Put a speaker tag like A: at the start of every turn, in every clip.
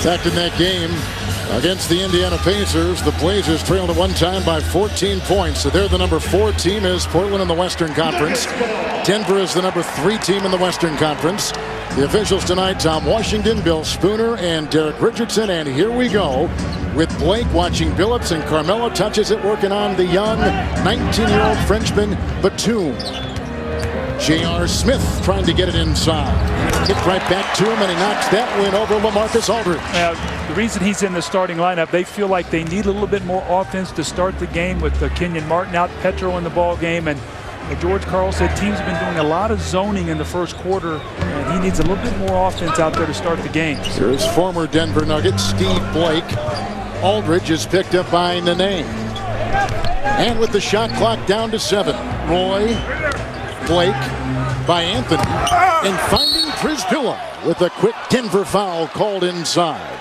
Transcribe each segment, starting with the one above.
A: Fact, in that game against the Indiana Pacers, the Blazers trailed at one time by 14 points. So they're the number 4 team, is Portland in the Western Conference. Denver is the number 3 team in the Western Conference. The officials tonight, Tom Washington, Bill Spooner, and Derek Richardson. And here we go with Blake watching Billups, and Carmelo touches it, working on the young 19-year-old Frenchman, Batum. J.R. Smith trying to get it inside. Kick right back to him, and he knocks that one over LaMarcus Aldridge.
B: The reason he's in the starting lineup, they feel like they need a little bit more offense to start the game with Kenyon Martin out, Petro in the ball game, and George Karl said teams have been doing a lot of zoning in the first quarter, and he needs a little bit more offense out there to start the game.
A: Here's former Denver Nugget Steve Blake. Aldridge is picked up by Nene. And with the shot clock down to 7, Roy, Blake by Anthony, and finding Priscilla with a quick Denver foul called inside.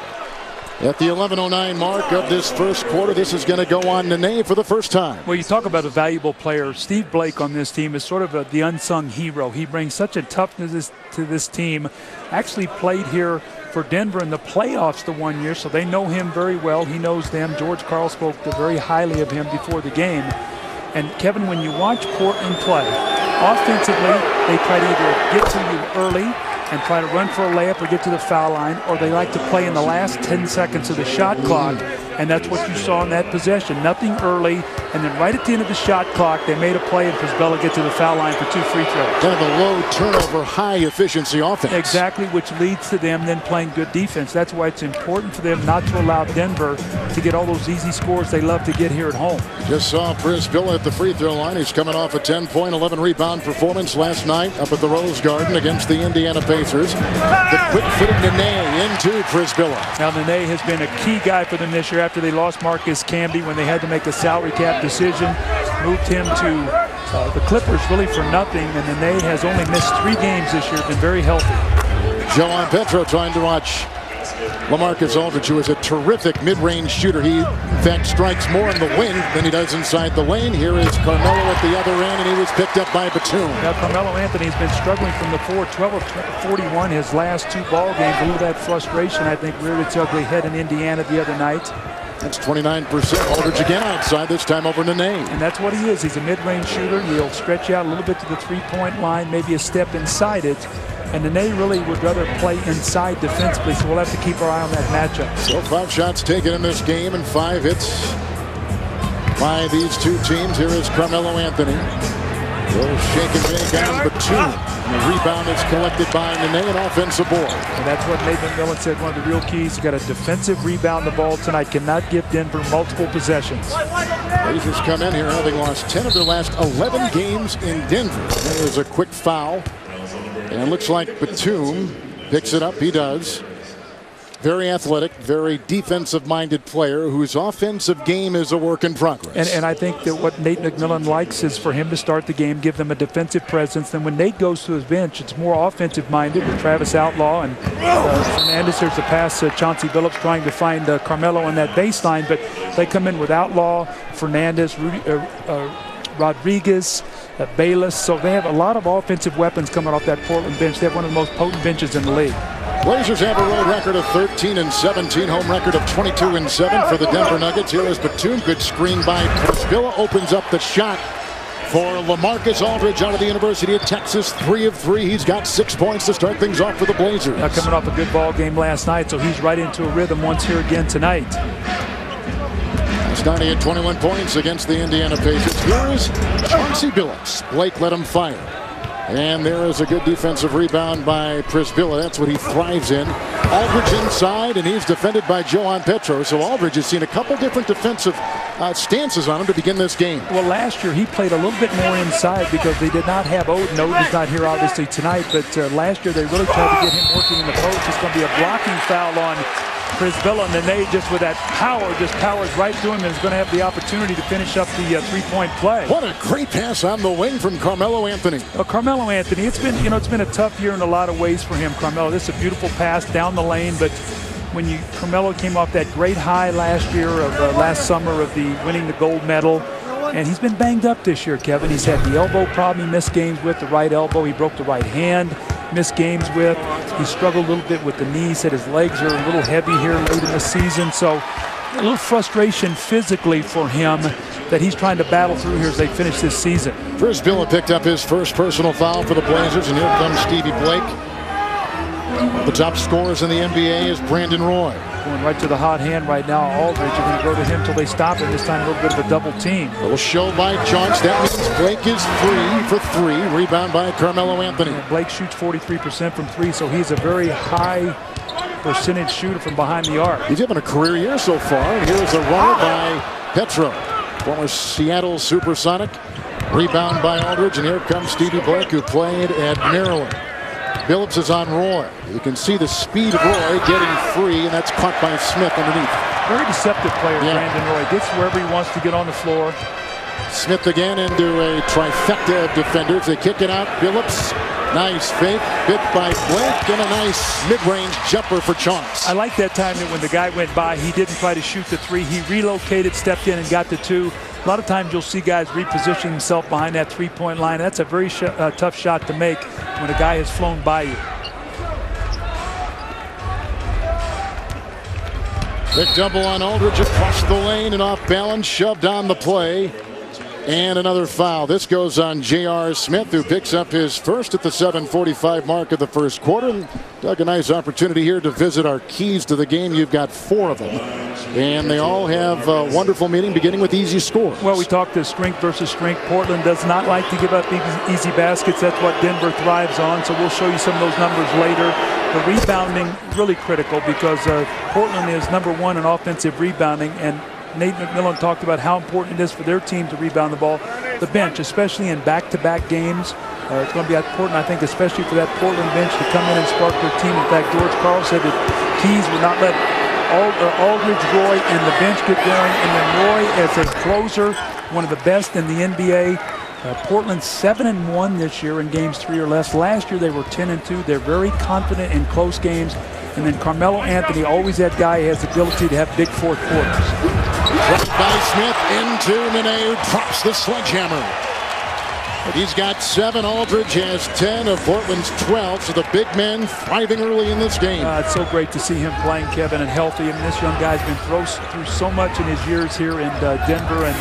A: At the 11:09 mark of this first quarter, this is going to go on Nene for the first time.
B: Well, you talk about a valuable player. Steve Blake on this team is sort of the unsung hero. He brings such a toughness to this team. Actually played here for Denver in the playoffs the one year, so they know him very well. He knows them. George Karl spoke very highly of him before the game. And Kevin, when you watch Portland play, offensively, they try to either get to you early and try to run for a layup or get to the foul line, or they like to play in the last 10 seconds of the shot clock, and that's what you saw in that possession. Nothing early, and then right at the end of the shot clock, they made a play, and Priscilla get to the foul line for 2 free throws.
A: Kind of a low turnover, high efficiency offense.
B: Exactly, which leads to them then playing good defense. That's why it's important for them not to allow Denver to get all those easy scores they love to get here at home.
A: Just saw Priscilla at the free throw line. He's coming off a 10-point, 11-rebound performance last night up at the Rose Garden against the Indiana Pacers. The quick-footed Nene into Priscilla.
B: Now, Nene has been a key guy for them this year after they lost Marcus Camby when they had to make a salary cap decision. Moved him to the Clippers really for nothing, and Nene has only missed 3 games this year, been very healthy.
A: Joan Petro trying to watch LaMarcus Aldridge, who is a terrific mid-range shooter. He, in fact, strikes more in the wing than he does inside the lane. Here is Carmelo at the other end, and he was picked up by Batum.
B: Now, Carmelo Anthony has been struggling from the floor, 12 of 41 his last 2 ball games. A little of that frustration, I think, reared its ugly head in Indiana the other night.
A: That's 29%. Aldridge again outside, this time over Nene.
B: And that's what he is. He's a mid-range shooter. He'll stretch out a little bit to the 3-point line, maybe a step inside it. And Nene really would rather play inside defensively, so we'll have to keep our eye on that matchup.
A: So 5 shots taken in this game and 5 hits by these 2 teams. Here is Carmelo Anthony. Little shake and bake on Batum. And the rebound is collected by Nene, an offensive board.
B: And that's what Nate McMillan said, one of the real keys. You got a defensive rebound the ball tonight. Cannot give Denver multiple possessions.
A: Blazers come in here having lost 10 of their last 11 games in Denver. There's a quick foul. And it looks like Batum picks it up. He does. Very athletic, very defensive-minded player whose offensive game is a work in progress.
B: And I think that what Nate McMillan likes is for him to start the game, give them a defensive presence. Then when Nate goes to his bench, it's more offensive-minded with Travis Outlaw and Fernandez. There's a pass to Chauncey Billups trying to find Carmelo on that baseline, but they come in with Outlaw, Fernandez, Rodriguez, Bayless. So they have a lot of offensive weapons coming off that Portland bench. They have one of the most potent benches in the league.
A: Blazers have a road record of 13-17, home record of 22-7 for the Denver Nuggets. Here is Batum, good screen by Priscilla, opens up the shot for LaMarcus Aldridge out of the University of Texas. 3 of 3. He's got 6 points to start things off for the Blazers.
B: Now coming off a good ball game last night, so he's right into a rhythm once here again tonight.
A: Starting at 21 points against the Indiana Pacers. Here's Chauncey Billups. Blake let him fire. And there is a good defensive rebound by Priscilla. That's what he thrives in. Aldridge inside, and he's defended by Joan Petro. So Aldridge has seen a couple different defensive stances on him to begin this game.
B: Well, last year he played a little bit more inside because they did not have Odin. Odin's not here obviously tonight, but last year they really tried to get him working in the post. It's going to be a blocking foul on Priscilla, and Nene just with that power just powers right through him and is going to have the opportunity to finish up the 3-point play.
A: What a great pass on the wing from Carmelo Anthony.
B: Carmelo Anthony, it's been a tough year in a lot of ways for him. Carmelo, this is a beautiful pass down the lane, but when Carmelo came off that great high last year of last summer of winning the gold medal, and he's been banged up this year, Kevin. He's had the elbow problem. He missed games with the right elbow. He broke the right hand. missed games with. He struggled a little bit with the knees, said his legs are a little heavy here late in the season. So a little frustration physically for him that he's trying to battle through here as they finish this season.
A: Brisbilla picked up his first personal foul for the Blazers, and here comes Stevie Blake. One of the top scorers in the NBA is Brandon Roy.
B: Going right to the hot hand right now. Aldridge are going to go to him till they stop him. This time a little bit of a double team.
A: A little show by Jones. That means Blake is 3 for 3. Rebound by Carmelo Anthony.
B: And Blake shoots 43% from 3, so he's a very high percentage shooter from behind the arc.
A: He's having a career year so far. And here's a runner by Petro, former Seattle Supersonic. Rebound by Aldridge, and here comes Stevie Blake, who played at Maryland. Billups is on Roy. You can see the speed of Roy getting free, and that's caught by Smith underneath.
B: Very deceptive player, Brandon Roy. Gets wherever he wants to get on the floor.
A: Smith again into a trifecta of defenders. They kick it out. Billups, nice fake, bit by Blake, and a nice mid-range jumper for Chance.
B: I like that time that when the guy went by, he didn't try to shoot the 3. He relocated, stepped in, and got the 2. A lot of times you'll see guys reposition himself behind that three-point line. That's a very tough shot to make when a guy has flown by you.
A: Big double on Aldridge across the lane and off balance, shoved on the play. And another foul. This goes on J.R. Smith, who picks up his first at the 7:45 mark of the first quarter. And Doug, a nice opportunity here to visit our keys to the game. You've got 4 of them. And they all have a wonderful meaning, beginning with easy scores.
B: Well, we talked to strength versus strength. Portland does not like to give up easy baskets. That's what Denver thrives on. So we'll show you some of those numbers later. The rebounding, really critical because Portland is #1 in offensive rebounding. And Nate McMillan talked about how important it is for their team to rebound the ball. The bench, especially in back-to-back games, it's going to be important, I think, especially for that Portland bench to come in and spark their team. In fact, George Karl said that Keys would not let Aldridge, Roy, and the bench get going. And then Roy as a closer, one of the best in the NBA. Portland 7-1 this year in games 3 or less. Last year they were 10-2. They're very confident in close games. And then Carmelo Anthony, always that guy, has the ability to have big fourth quarters.
A: Right by Smith into Nene, who drops the sledgehammer. He's got 7. Aldridge has 10 of Portland's 12. So the big men thriving early in this game.
B: It's so great to see him playing, Kevin, and healthy. I mean, this young guy's been through so much in his years here in Denver and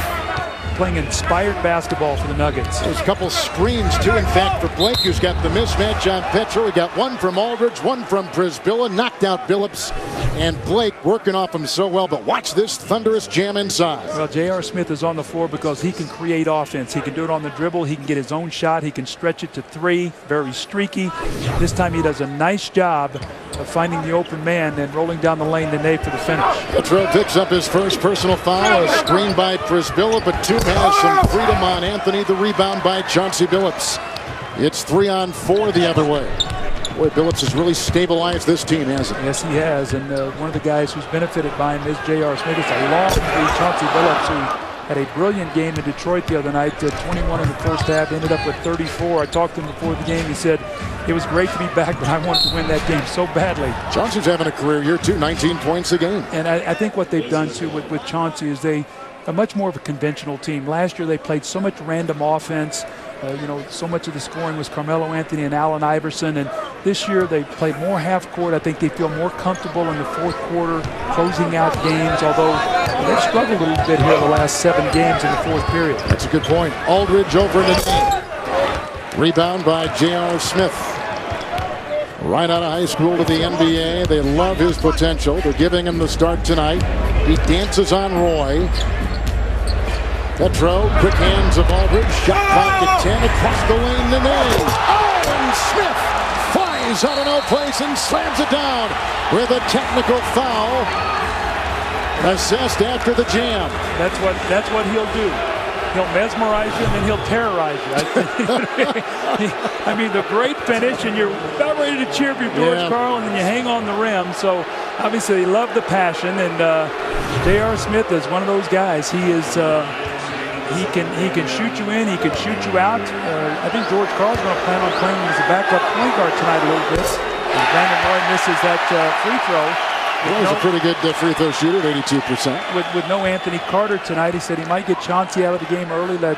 B: playing inspired basketball for the Nuggets.
A: There's a couple screens, too, in fact, for Blake, who's got the mismatch on Petro. He got 1 from Aldridge, 1 from Brisbilla, knocked out Billups, and Blake working off him so well. But watch this thunderous jam inside.
B: Well, J.R. Smith is on the floor because he can create offense. He can do it on the dribble. He can get his own shot. He can stretch it to 3. Very streaky. This time he does a nice job of finding the open man and rolling down the lane to Nate for the finish.
A: Petro picks up his first personal foul. A screen by Brisbilla, but 2 has some freedom on Anthony. The rebound by Chauncey Billups. It's 3-on-4 the other way. Boy, Billups has really stabilized this team, hasn't he?
B: Yes, he has. And one of the guys who's benefited by him is J.R. Smith. It's a long lead. Chauncey Billups, who had a brilliant game in Detroit the other night. 21 in the first half, ended up with 34. I talked to him before the game. He said, it was great to be back, but I wanted to win that game so badly.
A: Chauncey's having a career year, too. 19 points a game.
B: And I think what they've done, too, with Chauncey is they are much more of a conventional team. Last year they played so much random offense. So much of the scoring was Carmelo Anthony and Allen Iverson. And this year they played more half court. I think they feel more comfortable in the fourth quarter, closing out games, although they've struggled a little bit here the last 7 games in the fourth period.
A: That's a good point. Aldridge over in the game. Rebound by J.R. Smith. Right out of high school to the NBA. They love his potential. They're giving him the start tonight. He dances on Roy. Petro, quick hands of Aldridge. Shot clock at 10 across the lane. Nene. Oh, and Smith flies out of no place and slams it down with a technical foul. Assessed after the jam.
B: That's what he'll do. He'll mesmerize you and then he'll terrorize you. I mean, the great finish, and you're about ready to cheer for George Karl, and then you hang on the rim. So obviously, they love the passion, and J.R. Smith is one of those guys. He is. He can shoot you in. He can shoot you out. I think George Karl's going to plan on playing him as a backup point guard tonight a little bit. And Brandon Roy misses that free throw.
A: Well, he's a pretty good free throw shooter, 82%.
B: With no Anthony Carter tonight, he said he might get Chauncey out of the game early, let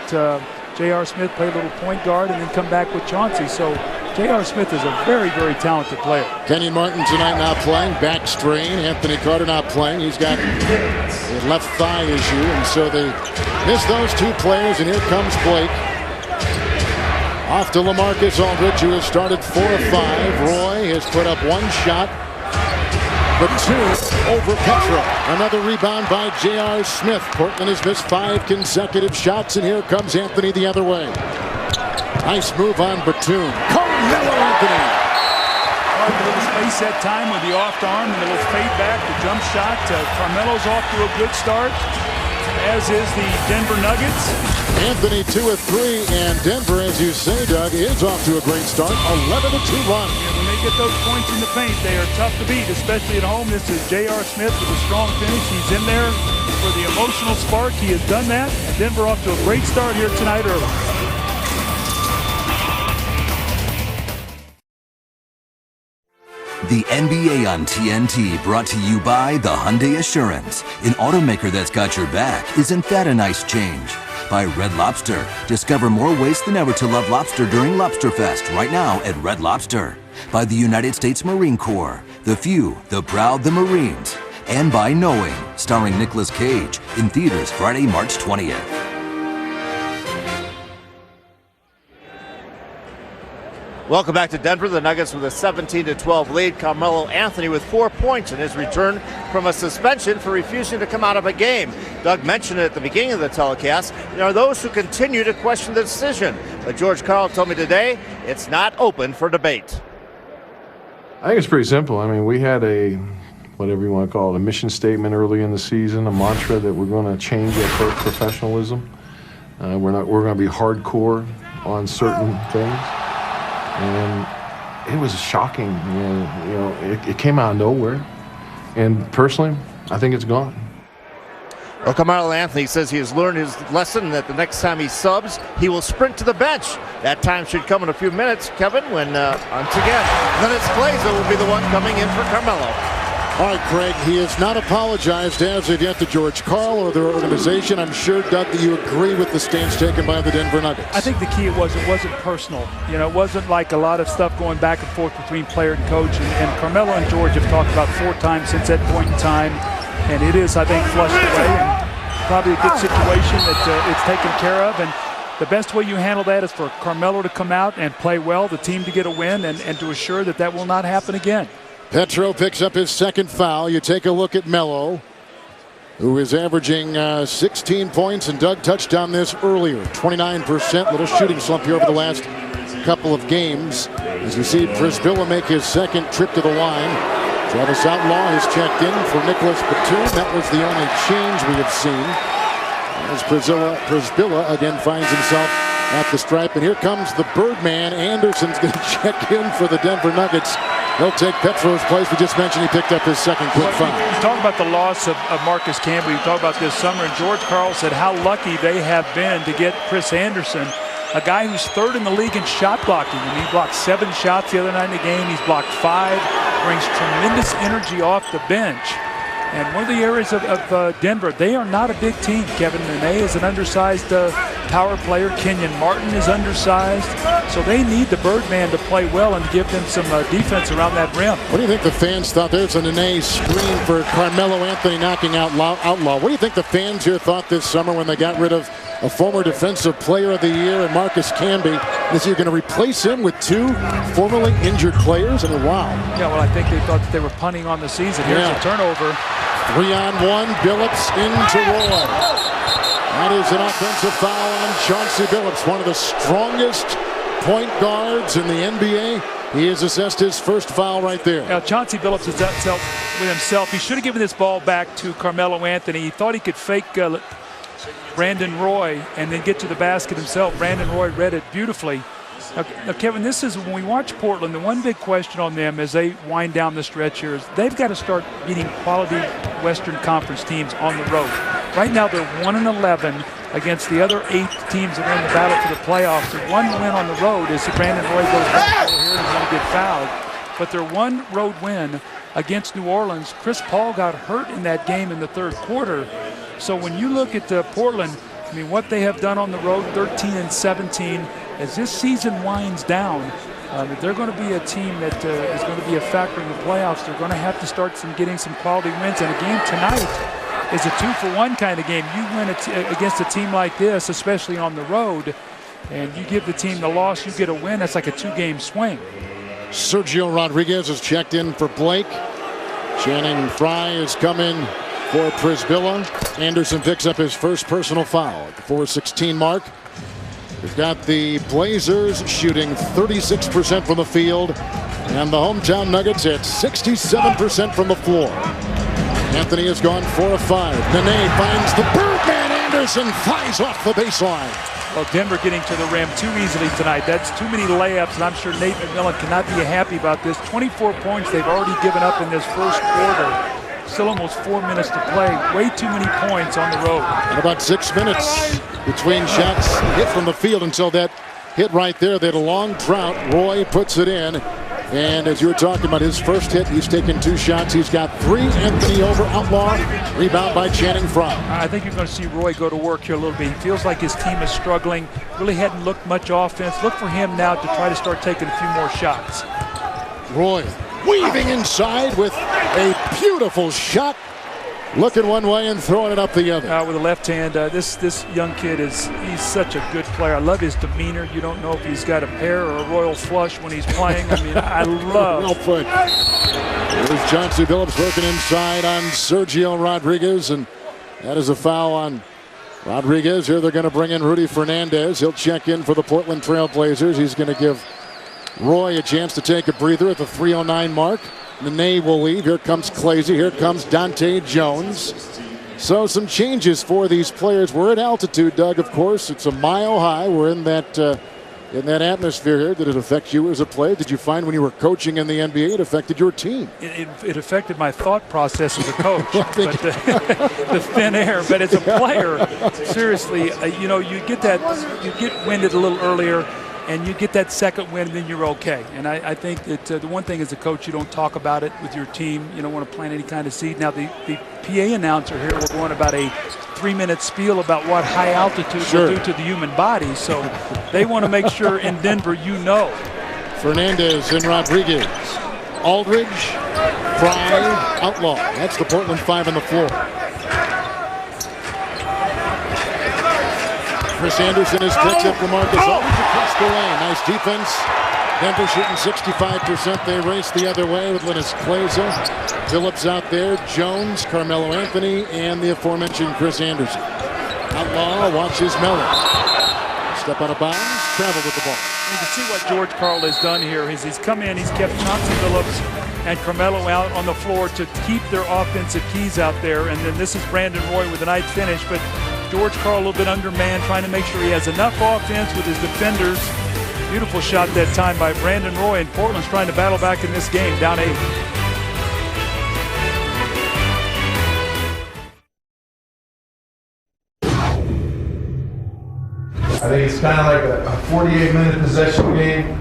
B: J.R. Smith play a little point guard, and then come back with Chauncey. So J.R. Smith is a very, very talented player.
A: Kenyon Martin tonight not playing, back strain. Anthony Carter not playing. He's got a left thigh issue, and so they miss those two players, and here comes Blake. Off to LaMarcus Aldridge, who has started 4 of 5. Roy has put up one shot, but 2 over Petro. Another rebound by J.R. Smith. Portland has missed 5 consecutive shots, and here comes Anthony the other way. Nice move on Batum. Carmelo Anthony.
B: A little space that time with the off arm and a little fade back, the jump shot. Carmelo's off to a good start, as is the Denver Nuggets.
A: Anthony 2 of 3, and Denver, as you say, Doug, is off to a great start. 11-2 run.
B: Yeah, when they get those points in the paint, they are tough to beat, especially at home. This is J.R. Smith with a strong finish. He's in there for the emotional spark. He has done that. And Denver off to a great start here tonight early.
C: The NBA on TNT, brought to you by the Hyundai Assurance. An automaker that's got your back. Isn't that a nice change? By Red Lobster. Discover more ways than ever to love lobster during Lobster Fest right now at Red Lobster. By the United States Marine Corps. The few, the proud, the Marines. And by Knowing, starring Nicolas Cage. In theaters Friday, March 20th.
D: Welcome back to Denver. The Nuggets with a 17-12 lead. Carmelo Anthony with 4 points in his return from a suspension for refusing to come out of a game. Doug mentioned it at the beginning of the telecast. There are those who continue to question the decision. But George Karl told me today it's not open for debate.
E: I think it's pretty simple. I mean, we had a, whatever you want to call it, a mission statement early in the season, a mantra that we're going to change our professionalism. We're going to be hardcore on certain things. And it was shocking, it came out of nowhere. And personally, I think it's gone.
D: Well, Carmelo Anthony says he has learned his lesson, that the next time he subs, he will sprint to the bench. That time should come in a few minutes, Kevin, when, once again, Lennox Glazer will be the one coming in for Carmelo.
A: All right, Craig, he has not apologized as of yet to George Karl or their organization. I'm sure, Doug, that you agree with the stance taken by the Denver Nuggets.
B: I think the key it wasn't personal. It wasn't like a lot of stuff going back and forth between player and coach. And Carmelo and George have talked about 4 times since that point in time. And it is, I think, flushed away. And probably a good situation that it's taken care of. And the best way you handle that is for Carmelo to come out and play well, the team to get a win, and to assure that that will not happen again.
A: Petro picks up his second foul. You take a look at Melo, who is averaging 16 points, and Doug touched on this earlier. 29%, little shooting slump here over the last couple of games. As you see Brisbilla make his second trip to the line. Travis Outlaw has checked in for Nicholas Batum. That was the only change we have seen. As Brisbilla again finds himself at the stripe. And here comes the Birdman. Anderson's going to check in for the Denver Nuggets. He'll take Petro's place. We just mentioned he picked up his second quick foul.
B: You talk about the loss of Marcus Camby. You talk about this summer, and George Karl said how lucky they have been to get Chris Anderson, a guy who's 3rd in the league in shot blocking. And he blocked 7 shots the other night in the game. He's blocked 5, brings tremendous energy off the bench. And one of the areas of Denver, they are not a big team. Kevin Nene is an undersized power player. Kenyon Martin is undersized. So they need the Birdman to play well and give them some defense around that rim.
A: What do you think the fans thought? There's a Nene screen for Carmelo Anthony knocking out Outlaw. What do you think the fans here thought this summer when they got rid of a former defensive player of the year and Marcus Camby? Is he going to replace him with 2 formerly injured players? I mean, wow.
B: Yeah, well, I think they thought that they were punting on the season. Here's a turnover.
A: 3-on-1, Billups into Roy. That is an offensive foul on Chauncey Billups, one of the strongest point guards in the NBA. He has assessed his first foul right there.
B: Now, Chauncey Billups is with himself. He should have given this ball back to Carmelo Anthony. He thought he could fake Brandon Roy and then get to the basket himself. Brandon Roy read it beautifully. Now, Kevin, this is when we watch Portland, the one big question on them as they wind down the stretch here is they've got to start beating quality Western Conference teams on the road. Right now, they're 1-11 against the other 8 teams that are in the battle for the playoffs. Their one win on the road is that Brandon Roy goes back here and he's going to get fouled. But their one road win against New Orleans, Chris Paul got hurt in that game in the 3rd quarter. So when you look at Portland, what they have done on the road, 13-17. As this season winds down, If they're going to be a team that is going to be a factor in the playoffs, they're going to have to start getting some quality wins. And a game tonight is a 2-for-1 kind of game. You win against a team like this, especially on the road, and you give the team the loss, you get a win. That's like a 2-game swing.
A: Sergio Rodriguez has checked in for Blake. Channing Frye has come in for Prisbilla. Anderson picks up his first personal foul at the 4:16 mark. We've got the Blazers shooting 36% from the field, and the hometown Nuggets at 67% from the floor. Anthony has gone 4 of 5. Nene finds the Birdman. Anderson flies off the baseline.
B: Well, Denver getting to the rim too easily tonight. That's too many layups, and I'm sure Nate McMillan cannot be happy about this. 24 points they've already given up in this first quarter. Still almost 4 minutes to play. Way too many points on the road.
A: And about 6 minutes between shots hit from the field until that hit right there. They had a long drought. Roy puts it in. And as you were talking about his first hit, he's taken 2 shots. He's got 3. Anthony over Outlaw. Rebound by Channing Frye.
B: I think you're going to see Roy go to work here a little bit. He feels like his team is struggling. Really hadn't looked much offense. Look for him now to try to start taking a few more shots.
A: Roy weaving inside with a beautiful shot. Looking one way and throwing it up the other.
B: With the left hand, this young kid he's such a good player. I love his demeanor. You don't know if he's got a pair or a royal flush when he's playing. I mean, I love.
A: Well put. There's Chauncey Billups working inside on Sergio Rodriguez, and that is a foul on Rodriguez. Here they're going to bring in Rudy Fernandez. He'll check in for the Portland Trailblazers. He's going to give Roy a chance to take a breather at the 3:09 mark. Nene will leave. Here comes Clazy. Here comes Dante Jones. So some changes for these players. We're at altitude, Doug, of course. It's a mile high. We're in that atmosphere here. Did it affect you as a player? Did you find when you were coaching in the NBA it affected your team?
B: It affected my thought process as a coach. But the thin air. But as a player, seriously, you get winded a little earlier. And you get that second win, and then you're okay. And I think that the one thing as a coach, you don't talk about it with your team. You don't want to plant any kind of seed. Now, the PA announcer here will go on about a 3-minute spiel about what high altitude will do to the human body. So they want to make sure in Denver you know.
A: Fernandez and Rodriguez. Aldridge, Frye, Outlaw. That's the Portland 5 on the floor. Chris Anderson has picked up LaMarcus Aldridge across the lane. Nice defense. Denver shooting 65%. They race the other way with Linus Kleza. Phillips out there. Jones, Carmelo Anthony, and the aforementioned Chris Anderson. Outlaw watches Melo. Step out of bounds. Travel with the ball.
B: You can see what George Karl has done here. He's come in. He's kept Chauncey Billups and Carmelo out on the floor to keep their offensive keys out there. And then this is Brandon Roy with a nice finish. But George Karl a little bit undermanned, trying to make sure he has enough offense with his defenders. Beautiful shot that time by Brandon Roy, and Portland's trying to battle back in this game, down 8.
F: I think it's kind of like a 48-minute possession game.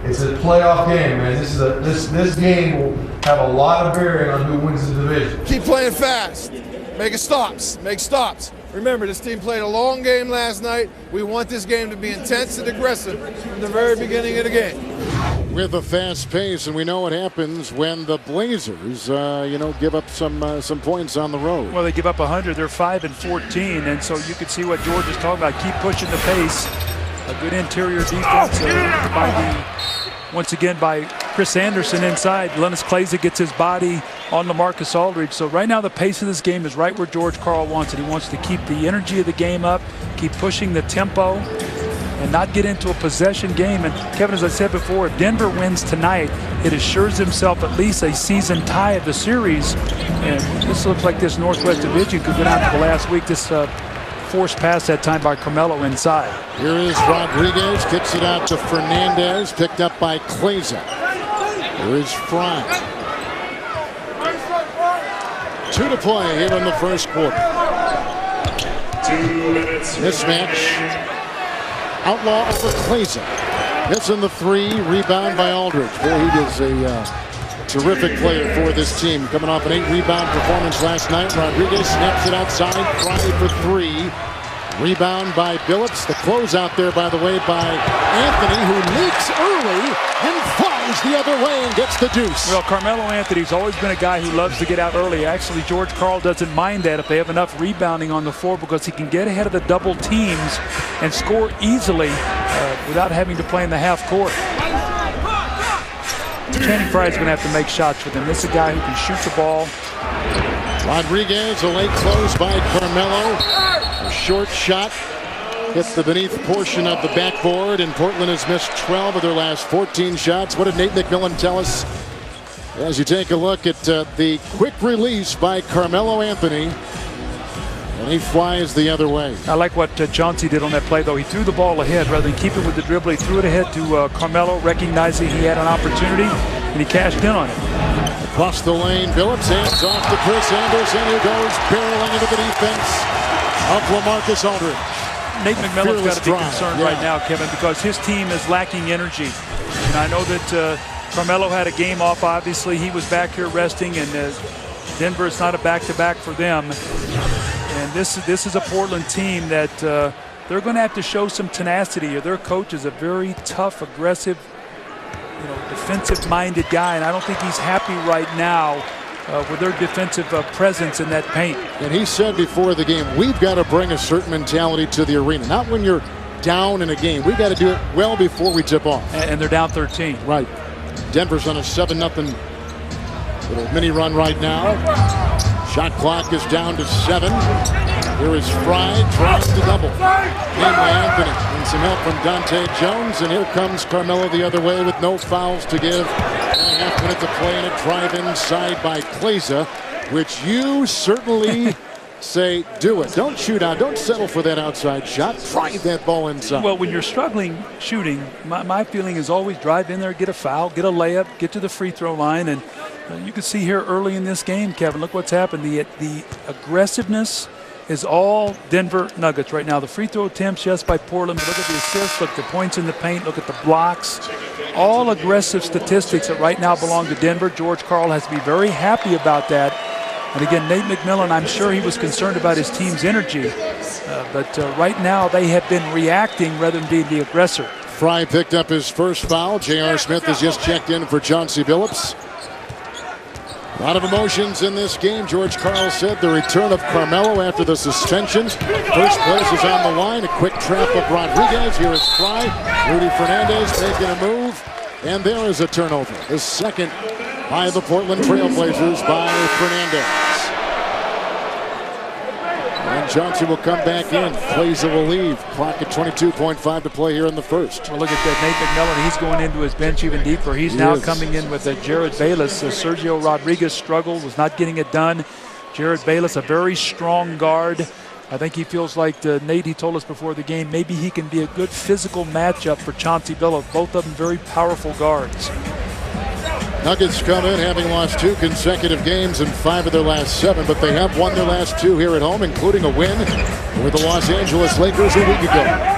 F: It's a playoff game, man. This game will have a lot of bearing on who wins the division.
G: Keep playing fast. Make stops. Make stops. Remember, this team played a long game last night. We want this game to be intense and aggressive from the very beginning of the game.
A: With a fast pace, and we know what happens when the Blazers, give up some points on the road.
B: Well, they give up 100. They're 5 and 14, and so you can see what George is talking about. Keep pushing the pace. A good interior defense once again by Chris Anderson inside. Linus Kleza gets his body on LaMarcus Aldridge. So right now the pace of this game is right where George Karl wants it. He wants to keep the energy of the game up, keep pushing the tempo, and not get into a possession game. And Kevin, as I said before, if Denver wins tonight, it assures himself at least a season tie of the series. And this looks like this Northwest Division could go down to the last week. This forced pass that time by Carmelo inside.
A: Here is Rodriguez, kicks it out to Fernandez, picked up by Kleza. Here is Frye. 2 to play here in the first quarter.
H: 2 minutes.
A: Mismatch. Outlaw over Kleza. Missing the 3, rebound by Aldridge. Boy, he is a terrific player for this team. Coming off an 8-rebound performance last night. Rodriguez snaps it outside. Frye for 3. Rebound by Billups. The closeout there, by the way, by Anthony, who leaks early and flies the other way and gets the deuce.
B: Well, Carmelo Anthony's always been a guy who loves to get out early. Actually, George Karl doesn't mind that if they have enough rebounding on the floor, because he can get ahead of the double teams and score easily without having to play in the half court. Channing Frye is going to have to make shots with him. This is a guy who can shoot the ball.
A: Rodriguez, a late close by Carmelo. A short shot hit the beneath portion of the backboard, and Portland has missed 12 of their last 14 shots. What did Nate McMillan tell us? As you take a look at the quick release by Carmelo Anthony, and he flies the other way.
B: I like what Chauncey did on that play, though. He threw the ball ahead rather than keep it with the dribble. He threw it ahead to Carmelo, recognizing he had an opportunity, and he cashed in on it.
A: Across the lane, Billups hands off to Chris Anderson, who goes barreling into the defense of LaMarcus Aldridge.
B: Nate McMillan's got to be concerned right now, Kevin, because his team is lacking energy. And I know that Carmelo had a game off, obviously. He was back here resting, and Denver is not a back-to-back for them. And this is a Portland team that they're going to have to show some tenacity. Their coach is a very tough, aggressive, defensive-minded guy, and I don't think he's happy right now with their defensive presence in that paint.
A: And he said before the game, we've got to bring a certain mentality to the arena. Not when you're down in a game. We've got to do it well before we tip off.
B: And they're down 13.
A: Right. Denver's on a 7-0 little mini run right now. Shot clock is down to 7. Here is Frye trying to double. Game by Anthony. And some help from Dante Jones. And here comes Carmelo the other way with no fouls to give. And a half minute to play, and a drive inside by Kleza, which you certainly say do it. Don't shoot out. Don't settle for that outside shot. Drive that ball inside.
B: Well, when you're struggling shooting, my feeling is always drive in there, get a foul, get a layup, get to the free throw line. And you can see here early in this game, Kevin, look what's happened. The aggressiveness is all Denver Nuggets right now. The free throw attempts, yes, by Portland. But look at the assists, look at the points in the paint, look at the blocks. All aggressive statistics that right now belong to Denver. George Karl has to be very happy about that. And again, Nate McMillan, I'm sure he was concerned about his team's energy. But right now they have been reacting rather than being the aggressor.
A: Frye picked up his first foul. J.R. Smith has just checked in for Chauncey Billups. A lot of emotions in this game. George Karl said the return of Carmelo after the suspension. First place is on the line. A quick trap of Rodriguez. Here is Frye. Rudy Fernandez making a move. And there is a turnover. The second by the Portland Trailblazers by Fernandez. And Johnson will come back in. Kleza will leave. Clock at 22.5 to play here in the first.
B: Well, look at that. Nate McMillan, he's going into his bench even deeper. He's now coming in with Jared Bayless. Sergio Rodriguez struggled, was not getting it done. Jared Bayless, a very strong guard. I think he feels like Nate, he told us before the game, maybe he can be a good physical matchup for Chauncey Billups. Both of them very powerful guards.
A: Nuggets come in having lost 2 consecutive games in 5 of their last 7, but they have won their last 2 here at home, including a win with the Los Angeles Lakers a week ago.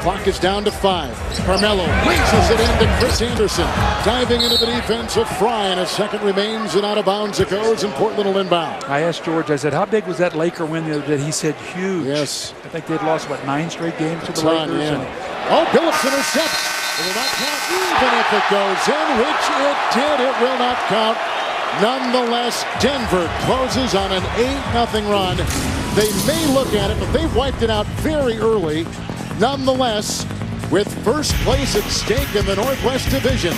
A: Clock is down to 5. Carmelo raises it into Chris Anderson, diving into the defense of Frye, and a second remains, and out of bounds it goes, and Portland will inbound.
B: I asked George, I said, how big was that Laker win the other day? He said huge.
A: Yes.
B: I think they'd lost, 9 straight games to the Lakers?
A: Yeah. Oh, Billups intercepts. It will not count even if it goes in, which it did. It will not count. Nonetheless, Denver closes on an 8-0 run. They may look at it, but they wiped it out very early. Nonetheless, with first place at stake in the Northwest Division,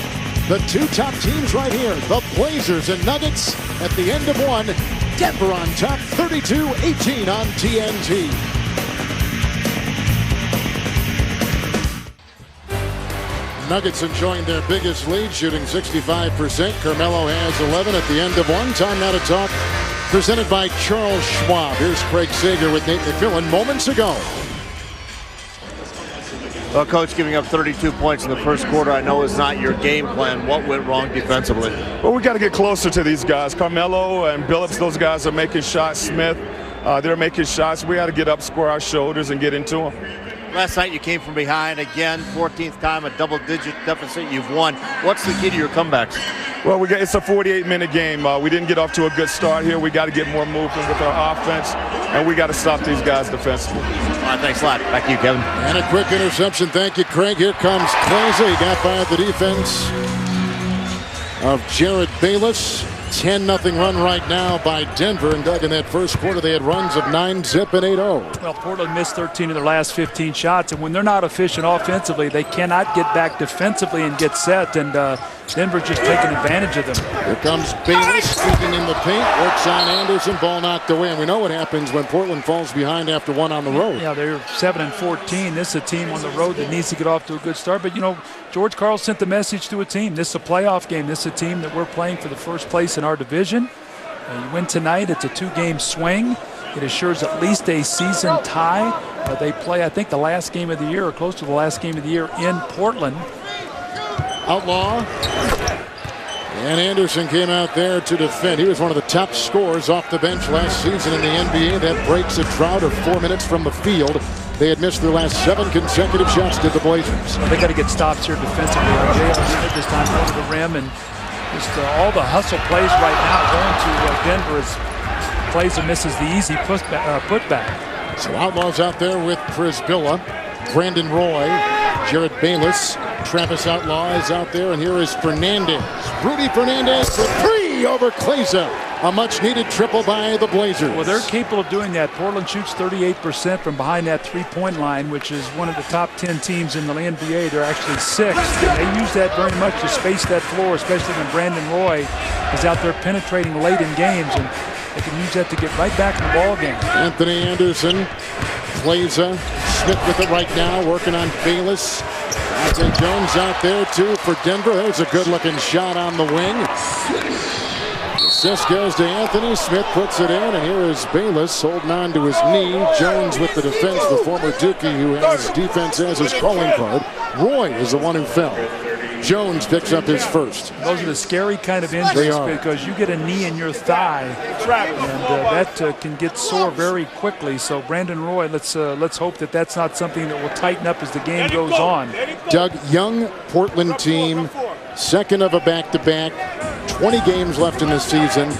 A: the 2 top teams right here, the Blazers and Nuggets, at the end of one, Denver on top, 32-18 on TNT. Nuggets enjoying their biggest lead, shooting 65%. Carmelo has 11 at the end of one. Time now to talk. Presented by Charles Schwab. Here's Craig Sager with Nate McMillan moments ago.
D: Well, Coach, giving up 32 points in the first quarter, I know is not your game plan. What went wrong defensively?
H: Well, we got to get closer to these guys. Carmelo and Billups, those guys are making shots. Smith, they're making shots. We got to get up, square our shoulders, and get into them.
D: Last night you came from behind again, 14th time, a double-digit deficit. You've won. What's the key to your comebacks?
H: Well, it's a 48-minute game. We didn't get off to a good start here. We got to get more movement with our offense, and we got to stop these guys defensively.
D: All right, thanks a lot. Back to you, Kevin.
A: And a quick interception. Thank you, Craig. Here comes Claza. He got by the defense of Jared Bayless. 10-0 run right now by Denver. And Doug, in that first quarter, they had runs of 9-zip and 8-0.
B: Well, Portland missed 13 of their last 15 shots, and when they're not efficient offensively, they cannot get back defensively and get set, and Denver's just taking advantage of them.
A: Here comes Bayless squeaking in the paint, works on Anderson, ball knocked away. And we know what happens when Portland falls behind after one on the road.
B: Yeah, they're 7-14. This is a team on the road that needs to get off to a good start. But, you know, George Karl sent the message to a team. This is a playoff game. This is a team that we're playing for the first place in our division. You win tonight, it's a 2-game swing. It assures at least a season tie. They play, I think, the last game of the year, or close to the last game of the year, in Portland.
A: Outlaw. And Anderson came out there to defend. He was one of the top scorers off the bench last season in the NBA. That breaks a drought of 4 minutes from the field. They had missed their last 7 consecutive shots to the Blazers.
B: Well, they got to get stops here defensively. J.R. Smith this time over the rim, and just all the hustle plays right now going to Denver as plays and misses the easy putback.
A: So Outlaw's out there with Prisbilla, Brandon Roy, Jared Bayless, Travis Outlaw is out there, and here is Fernandez. Rudy Fernandez for 3 over Claza. A much-needed triple by the Blazers.
B: Well, they're capable of doing that. Portland shoots 38% from behind that three-point line, which is one of the top 10 teams in the NBA. They're actually 6th, and they use that very much to space that floor, especially when Brandon Roy is out there penetrating late in games, and they can use that to get right back in the ball game.
A: Anthony Anderson, Claza, Smith with it right now, working on Bayless. Isaiah Jones out there, too, for Denver. There's a good-looking shot on the wing. Assist goes to Anthony. Smith puts it in, and here is Bayless holding on to his knee. Jones with the defense, the former Dookie who has defense as his calling card. Roy is the one who fell. Jones picks up his first.
B: Those are the scary kind of injuries because you get a knee in your thigh, and that can get sore very quickly. So Brandon Roy, let's hope that that's not something that will tighten up as the game goes on.
A: Doug, young Portland team, second of a back-to-back, 20 games left in this season.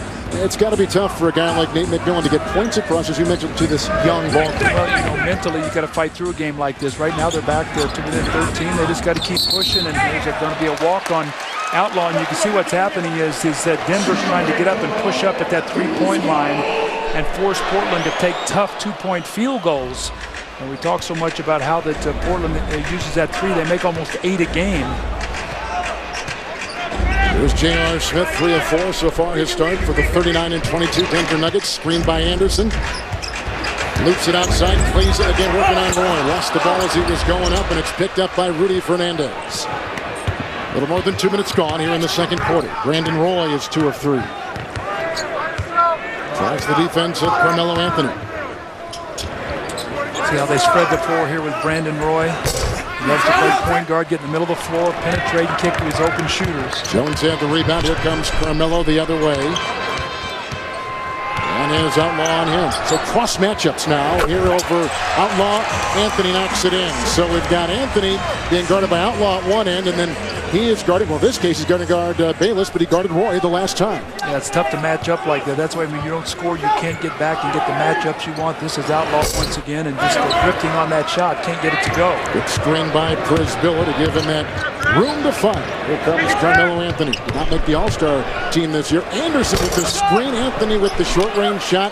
A: It's got to be tough for a guy like Nate McMillan to get points across, as you mentioned, to this young ball team.
B: Well, you know, mentally, you got to fight through a game like this. Right now, they're back to within 13. They just got to keep pushing, and there's going to be a walk on Outlaw. And you can see what's happening is that Denver's trying to get up and push up at that three-point line and force Portland to take tough two-point field goals. And we talk so much about how that Portland uses that three. They make almost 8 a game.
A: Here's J.R. Smith, 3 of 4 so far his start for the 39-22 Denver Nuggets. Screened by Anderson. Loops it outside. Claza again working on Roy. Lost the ball as he was going up, and it's picked up by Rudy Fernandez. A little more than 2 minutes gone here in the second quarter. Brandon Roy is 2 of 3. Tries the defense of Carmelo Anthony.
B: See how they spread the floor here with Brandon Roy. He loves to play point guard, get in the middle of the floor, penetrate and kick to his open shooters.
A: Jones had the rebound. Here comes Carmelo the other way. And here's Outlaw on him. So cross matchups now here over Outlaw. Anthony knocks it in. So we've got Anthony being guarded by Outlaw at one end, and then he is guarding, well, in this case, he's going to guard Bayless, but he guarded Roy the last time.
B: Yeah, it's tough to match up like that. That's why when you don't score, you can't get back and get the matchups you want. This is Outlaw once again, and just drifting on that shot. Can't get it to go.
A: Good screen by Prisbilla to give him that room to fire. Here comes Carmelo Anthony. Did not make the All-Star team this year. Anderson with the screen. Anthony with the short-range shot.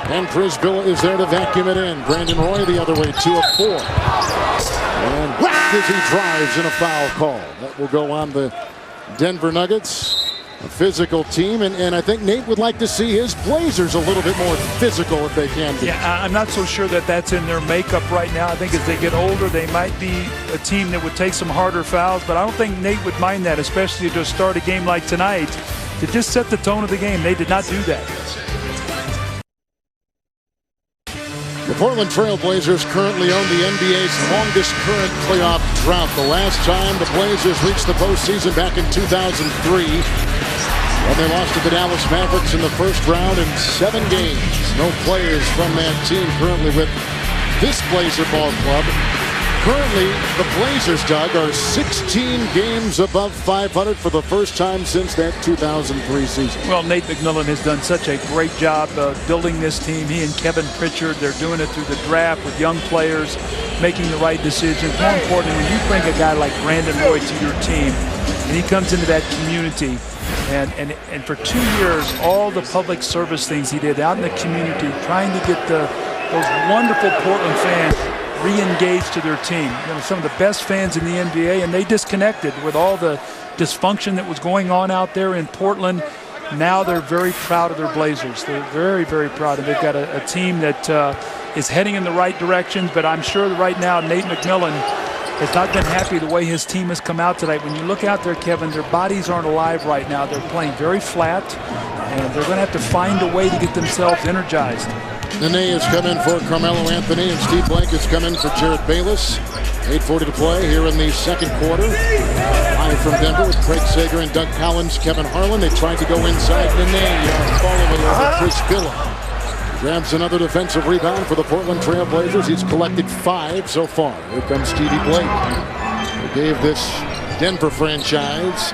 A: And Prisbilla is there to vacuum it in. Brandon Roy the other way, 2 of 4. And whack as he drives in a foul call. That will go on the Denver Nuggets. A physical team, and I think Nate would like to see his Blazers a little bit more physical if they can be.
B: Yeah, I'm not so sure that that's in their makeup right now. I think as they get older, they might be a team that would take some harder fouls, but I don't think Nate would mind that, especially to start a game like tonight, to just set the tone of the game. They did not do that.
A: The Portland Trailblazers currently own the NBA's longest current playoff drought. The last time the Blazers reached the postseason back in 2003, when they lost to the Dallas Mavericks in the first round in 7 games. No players from that team currently with this Blazer ball club. Currently, the Blazers, Doug, are 16 games above 500 for the first time since that 2003 season.
B: Well, Nate McMillan has done such a great job building this team. He and Kevin Pritchard, they're doing it through the draft with young players, making the right decisions. More importantly, when you bring a guy like Brandon Roy to your team, and he comes into that community, and for 2 years, all the public service things he did out in the community, trying to get those wonderful Portland fans re-engaged to their team. You know, some of the best fans in the NBA, and they disconnected with all the dysfunction that was going on out there in Portland. Now they're very proud of their Blazers. They're very, very proud. And they've got a team that is heading in the right direction, but I'm sure that right now Nate McMillan has not been happy the way his team has come out tonight. When you look out there, Kevin, their bodies aren't alive right now. They're playing very flat, and they're going to have to find a way to get themselves energized.
A: Nene has come in for Carmelo Anthony, and Steve Blank has come in for Jared Bayless. 8:40 to play here in the second quarter. Live from Denver with Craig Sager and Doug Collins, Kevin Harlan. They tried to go inside. Nene following over Chris Billa. Grabs another defensive rebound for the Portland Trailblazers. He's collected 5 so far. Here comes Stevie Blake, who gave this Denver franchise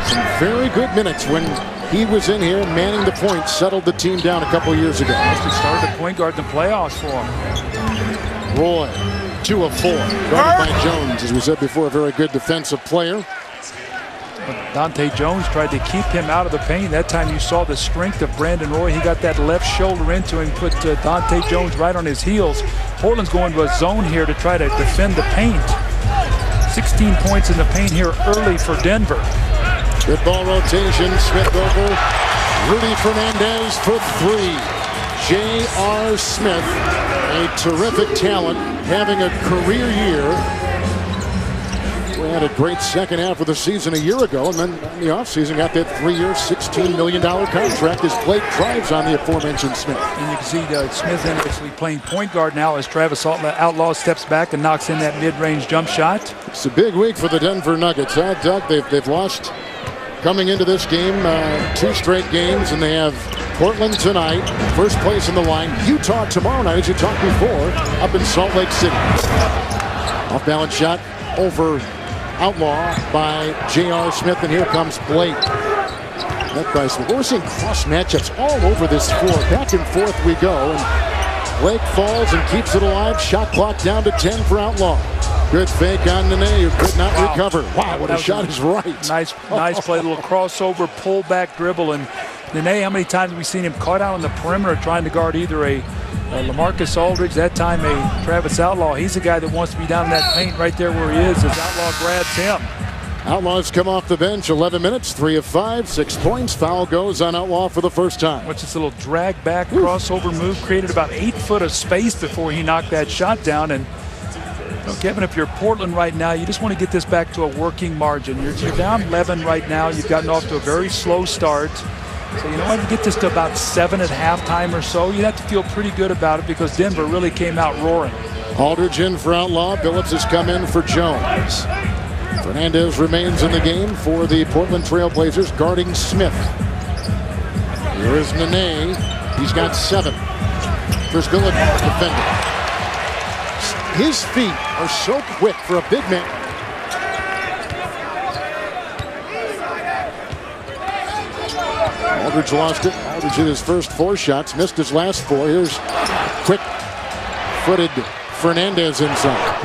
A: some very good minutes when he was in here manning the point, settled the team down a couple years ago.
B: He started the point guard in the playoffs for him.
A: Roy, 2 of 4. Guarded by Jones, as we said before, a very good defensive player.
B: Dante Jones tried to keep him out of the paint. That time you saw the strength of Brandon Roy. He got that left shoulder into him, put Dante Jones right on his heels. Portland's going to a zone here to try to defend the paint. 16 points in the paint here early for Denver.
A: Good ball rotation. Smith over. Rudy Fernandez for 3. J.R. Smith, a terrific talent, having a career year. We had a great second half of the season a year ago, and then in the offseason got that 3-year, $16 million contract as Blake drives on the aforementioned Smith.
B: And you can see Smith actually playing point guard now as Travis Outlaw steps back and knocks in that mid-range jump shot.
A: It's a big week for the Denver Nuggets. Doug, they've lost coming into this game 2 straight games, and they have Portland tonight, first place in the line. Utah tomorrow night, as you talked before, up in Salt Lake City. Off-balance shot over Outlaw by J.R. Smith, and here comes Blake. We're seeing cross matchups all over this floor. Back and forth we go, and Blake falls and keeps it alive. Shot clock down to 10 for Outlaw. Good fake on Nene, who could not recover. Wow, what a shot is right.
B: Nice play, little crossover, pull back dribble, and Nene, how many times have we seen him caught out on the perimeter trying to guard either a LaMarcus Aldridge, that time a Travis Outlaw. He's a guy that wants to be down in that paint right there where he is as Outlaw grabs him.
A: Outlaw's come off the bench, 11 minutes, 3 of 5, 6 points. Foul goes on Outlaw for the first time.
B: What's this little drag back crossover move? Created about 8 foot of space before he knocked that shot down. And Kevin, if you're Portland right now, you just want to get this back to a working margin. You're down 11 right now. You've gotten off to a very slow start. So, you know what, to get this to about 7 at halftime or so, you'd have to feel pretty good about it because Denver really came out roaring.
A: Aldridge in for Outlaw. Billups has come in for Jones. Fernandez remains in the game for the Portland Trailblazers, guarding Smith. Here is Nene. He's got 7. Chris Billa defending. His feet are so quick for a big man. Aldridge lost it. Aldridge hit his first 4 shots, missed his last 4. Here's quick-footed Fernandez inside.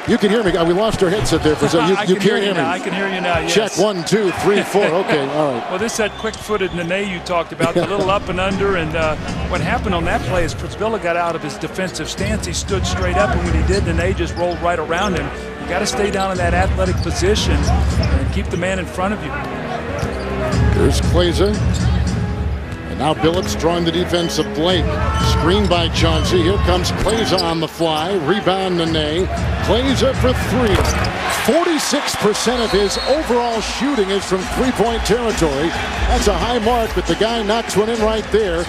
A: You can hear me. We lost our headset there for a second. You can't hear me.
B: I can hear you now. Yes.
A: Check 1, 2, 3, 4. Okay, all right.
B: Well, this is that quick-footed Nene you talked about, the little up and under. And what happened on that play is Priscilla got out of his defensive stance. He stood straight up, and when he did, Nene just rolled right around him. You got to stay down in that athletic position and keep the man in front of you.
A: Here's Kleza. And now Billups drawing the defense of Blake. Screen by Chauncey. Here comes Kleza on the fly. Rebound Nene. Kleza for 3. 46% of his overall shooting is from three-point territory. That's a high mark, but the guy knocks one in right there.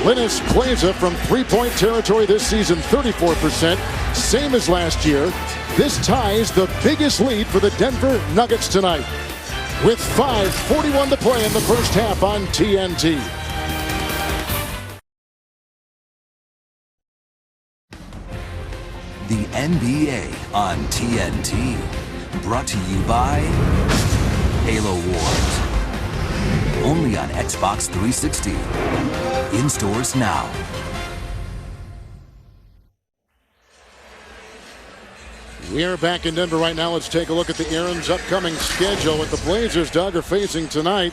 A: Linus Kleza from three-point territory this season, 34%. Same as last year. This ties the biggest lead for the Denver Nuggets tonight, with 5:41 to play in the first half on TNT.
C: the NBA on TNT. Brought to you by Halo Wars. Only on Xbox 360. In stores now.
A: We are back in Denver right now. Let's take a look at the Aaron's upcoming schedule. What the Blazers, Doug, are facing tonight.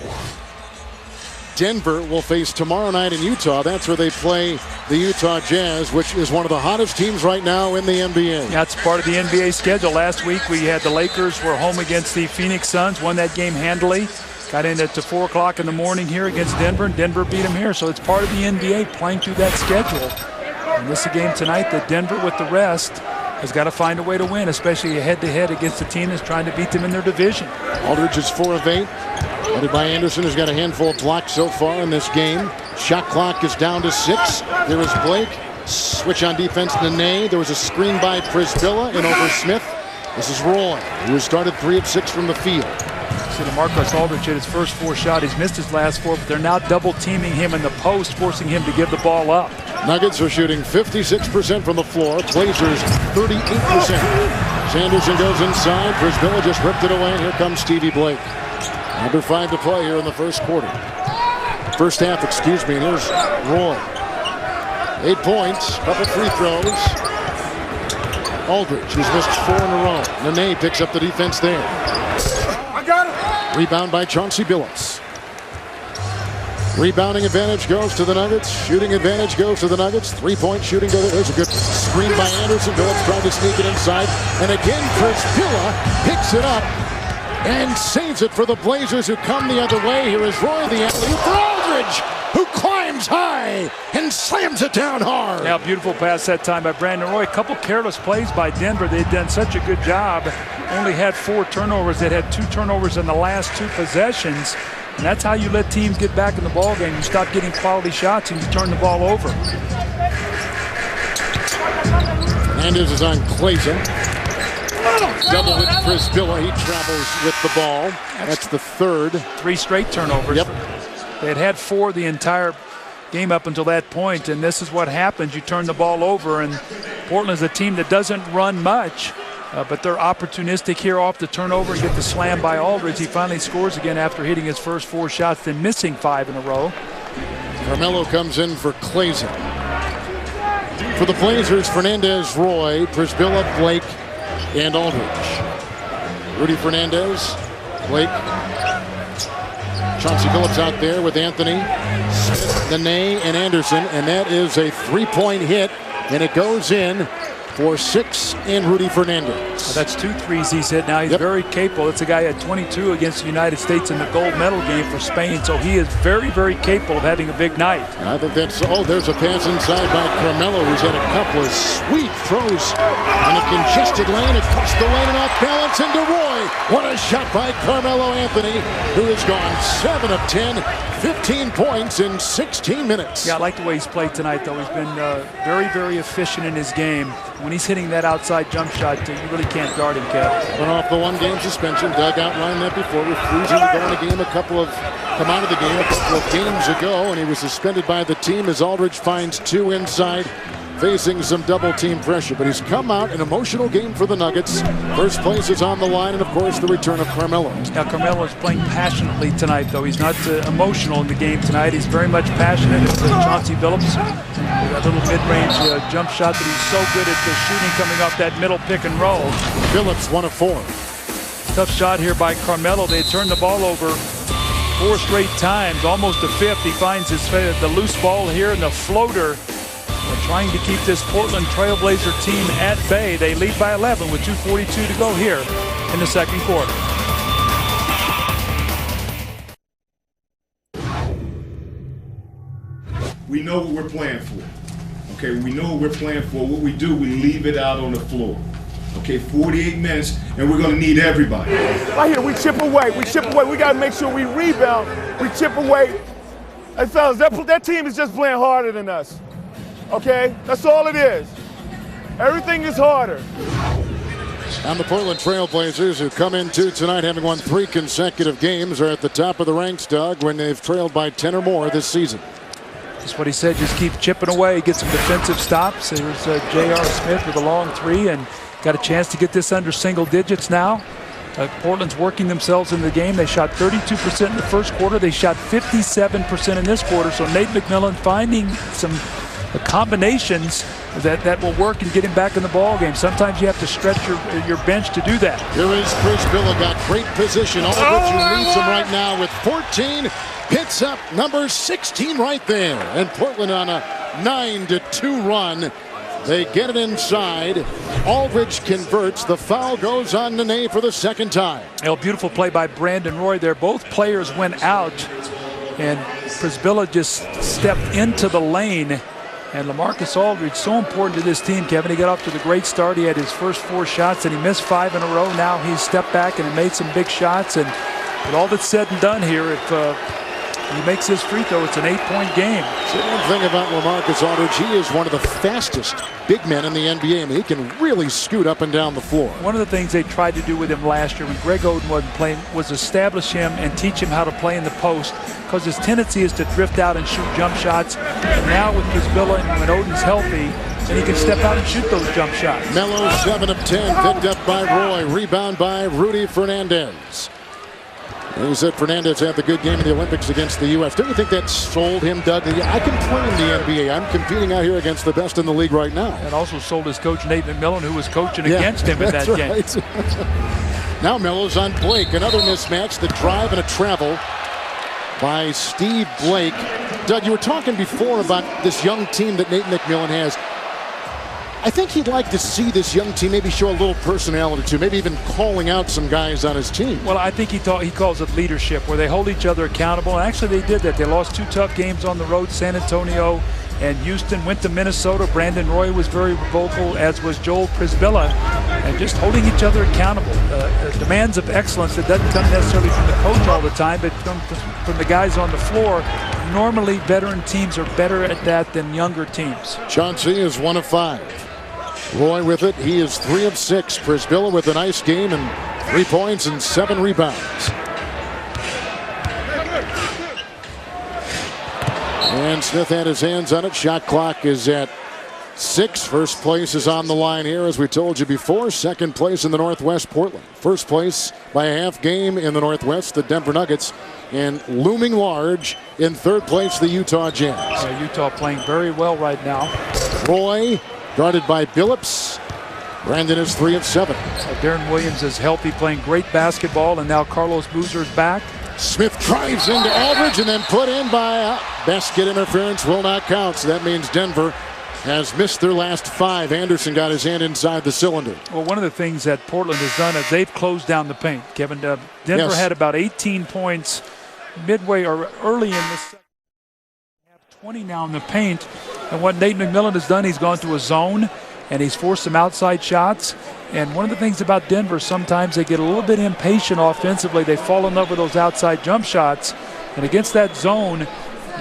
A: Denver will face tomorrow night in Utah. That's where they play the Utah Jazz, which is one of the hottest teams right now in the NBA.
B: That's part of the NBA schedule. Last week we had the Lakers were home against the Phoenix Suns, won that game handily. Got in at 4 o'clock in the morning here against Denver, and Denver beat them here. So it's part of the NBA playing through that schedule. And this is a game tonight that Denver, with the rest, has got to find a way to win, especially a head-to-head against a team that's trying to beat them in their division.
A: Aldridge is 4 of 8. Headed by Anderson, who's got a handful of blocks so far in this game. Shot clock is down to 6. There is Blake. Switch on defense, Nene. There was a screen by Prisbilla and over Smith. This is Roy, who has started 3 of 6 from the field.
B: See, DeMarcus Aldridge hit his first 4 shots. He's missed his last 4, but they're now double-teaming him in the post, forcing him to give the ball up.
A: Nuggets are shooting 56% from the floor. Blazers 38%. Sanderson goes inside. Prisbilla just ripped it away. And here comes Stevie Blake. Under 5 to play here in the first quarter. First half, excuse me. And here's Roy. 8 points, couple free throws. Aldridge, who's missed 4 in a row. Nene picks up the defense there.
G: I got it.
A: Rebound by Chauncey Billups. Rebounding advantage goes to the Nuggets. Shooting advantage goes to the Nuggets. 3-point shooting goes. There's a good screen by Anderson. Billups trying to sneak it inside. And again, Prisbilla picks it up and saves it for the Blazers, who come the other way. Here is Roy, the alley for Aldridge, who climbs high and slams it down hard.
B: Now, beautiful pass that time by Brandon Roy. A couple careless plays by Denver. They'd done such a good job. Only had 4 turnovers. They'd had 2 turnovers in the last 2 possessions. And that's how you let teams get back in the ball game. You stop getting quality shots and you turn the ball over.
A: Hernandez is on Clayton. Double with Prisbilla. He travels with the ball. That's the 3rd.
B: 3 straight turnovers.
A: Yep.
B: They had had 4 the entire game up until that point, and this is what happens. You turn the ball over, and Portland's a team that doesn't run much, but they're opportunistic here off the turnover and get the slam by Aldridge. He finally scores again after hitting his first 4 shots, then missing 5 in a row.
A: Carmelo comes in for Clayton. For the Blazers, Fernandez, Roy, Prisbilla, Blake, and Aldridge. Rudy Fernandez, Blake, Chauncey Billups out there with Anthony, Smith, Nene, and Anderson, and that is a 3-point hit, and it goes in for 6 in Rudy Fernandez.
B: Well, that's 2 threes he's hit now. He's very capable. It's a guy at 22 against the United States in the gold medal game for Spain, so he is very, very capable of having a big night.
A: I think that's, there's a pass inside by Carmelo, who's had a couple of sweet throws in a congested lane. It cuts the lane and off balance into Roy. What a shot by Carmelo Anthony, who has gone 7 of 10, 15 points in 16 minutes.
B: Yeah, I like the way he's played tonight, though. He's been very, very efficient in his game. When he's hitting that outside jump shot, you really can't guard him, Kev.
A: Went off the 1-game suspension. Doug outlined that before. Refusing to go in the game come out of the game a couple of games ago, and he was suspended by the team as Aldridge finds 2 inside, facing some double-team pressure. But he's come out, an emotional game for the Nuggets. First place is on the line, and of course the return of Carmelo.
B: Now Carmelo is playing passionately tonight, though. He's not emotional in the game tonight. He's very much passionate. It's Chauncey Billups, that little mid-range jump shot that he's so good at the shooting coming off that middle pick and roll.
A: Billups 1 of 4.
B: Tough shot here by Carmelo. They turn the ball over 4 straight times, almost a 5th. He finds the loose ball here and the floater. They're trying to keep this Portland Trailblazer team at bay. They lead by 11 with 2:42 to go here in the second quarter.
H: We know what we're playing for. Okay, we know what we're playing for. What we do, we leave it out on the floor. Okay, 48 minutes, and we're going to need everybody.
I: Right here, we chip away. We chip away. We got to make sure we rebound. We chip away. Hey, fellas, that team is just playing harder than us. Okay? That's all it is. Everything is harder.
A: And the Portland Trailblazers, who come into tonight having won 3 consecutive games, are at the top of the ranks, Doug, when they've trailed by 10 or more this season.
B: Just what he said, just keep chipping away, get some defensive stops. There's J.R. Smith with a long three and got a chance to get this under single digits now. Portland's working themselves in the game. They shot 32% in the first quarter. They shot 57% in this quarter. So Nate McMillan finding some combinations that will work and get him back in the ball game. Sometimes you have to stretch your bench to do that.
A: Here is Brisbilla, got great position. Aldridge leads him right now with 14. Hits up number 16 right there. And Portland on a 9-2 run. They get it inside. Aldridge converts. The foul goes on Nene for the second time.
B: Beautiful play by Brandon Roy there. Both players went out, and Brisbilla just stepped into the lane. And LaMarcus Aldridge, so important to this team, Kevin. He got off to the great start. He had his first 4 shots, and he missed 5 in a row. Now he's stepped back and made some big shots. And with all that's said and done here, if he makes his free throw, it's an 8-point game.
A: So one thing about LaMarcus Aldridge, he is one of the fastest big men in the NBA. I mean, he can really scoot up and down the floor.
B: One of the things they tried to do with him last year when Greg Oden wasn't playing was establish him and teach him how to play in the post, because his tendency is to drift out and shoot jump shots. And now with Brisbilla and when Oden's healthy, then he can step out and shoot those jump shots.
A: Melo 7 of 10, picked up by Roy. Rebound by Rudy Fernandez. He said Fernandez had the good game in the Olympics against the U.S. Don't you think that sold him, Doug? I can play in the NBA. I'm competing out here against the best in the league right now.
B: And also sold his coach, Nate McMillan, who was coaching against him in that game.
A: Now Melo's on Blake. Another mismatch. The drive and a travel by Steve Blake. Doug, you were talking before about this young team that Nate McMillan has. I think he'd like to see this young team maybe show a little personality too, maybe even calling out some guys on his team.
B: Well, I think he calls it leadership, where they hold each other accountable. And actually they did that. They lost 2 tough games on the road, San Antonio and Houston. Went to Minnesota. Brandon Roy was very vocal, as was Joel Brisbilla, and just holding each other accountable. Demands of excellence that doesn't come necessarily from the coach all the time, but from the guys on the floor. Normally veteran teams are better at that than younger teams.
A: Chauncey is 1 of 5. Roy with it. He is 3 of 6. Brisbilla with a nice game and 3 points and 7 rebounds. And Smith had his hands on it. Shot clock is at 6. First place is on the line here, as we told you before. Second place in the Northwest, Portland. First place by a half game in the Northwest, the Denver Nuggets. And looming large in third place, the Utah Jazz.
B: Utah playing very well right now.
A: Roy guarded by Billups. Brandon is 3 of 7.
B: Darren Williams is healthy, playing great basketball, and now Carlos Boozer's back.
A: Smith drives into Aldridge and then put in by basket interference, will not count. So that means Denver has missed their last 5. Anderson got his hand inside the cylinder.
B: Well, one of the things that Portland has done is they've closed down the paint. Kevin, Denver had about 18 points midway or early in the second. 20 now in the paint. And what Nate McMillan has done, he's gone to a zone and he's forced some outside shots. And one of the things about Denver, sometimes they get a little bit impatient offensively. They fall in love with those outside jump shots. And against that zone,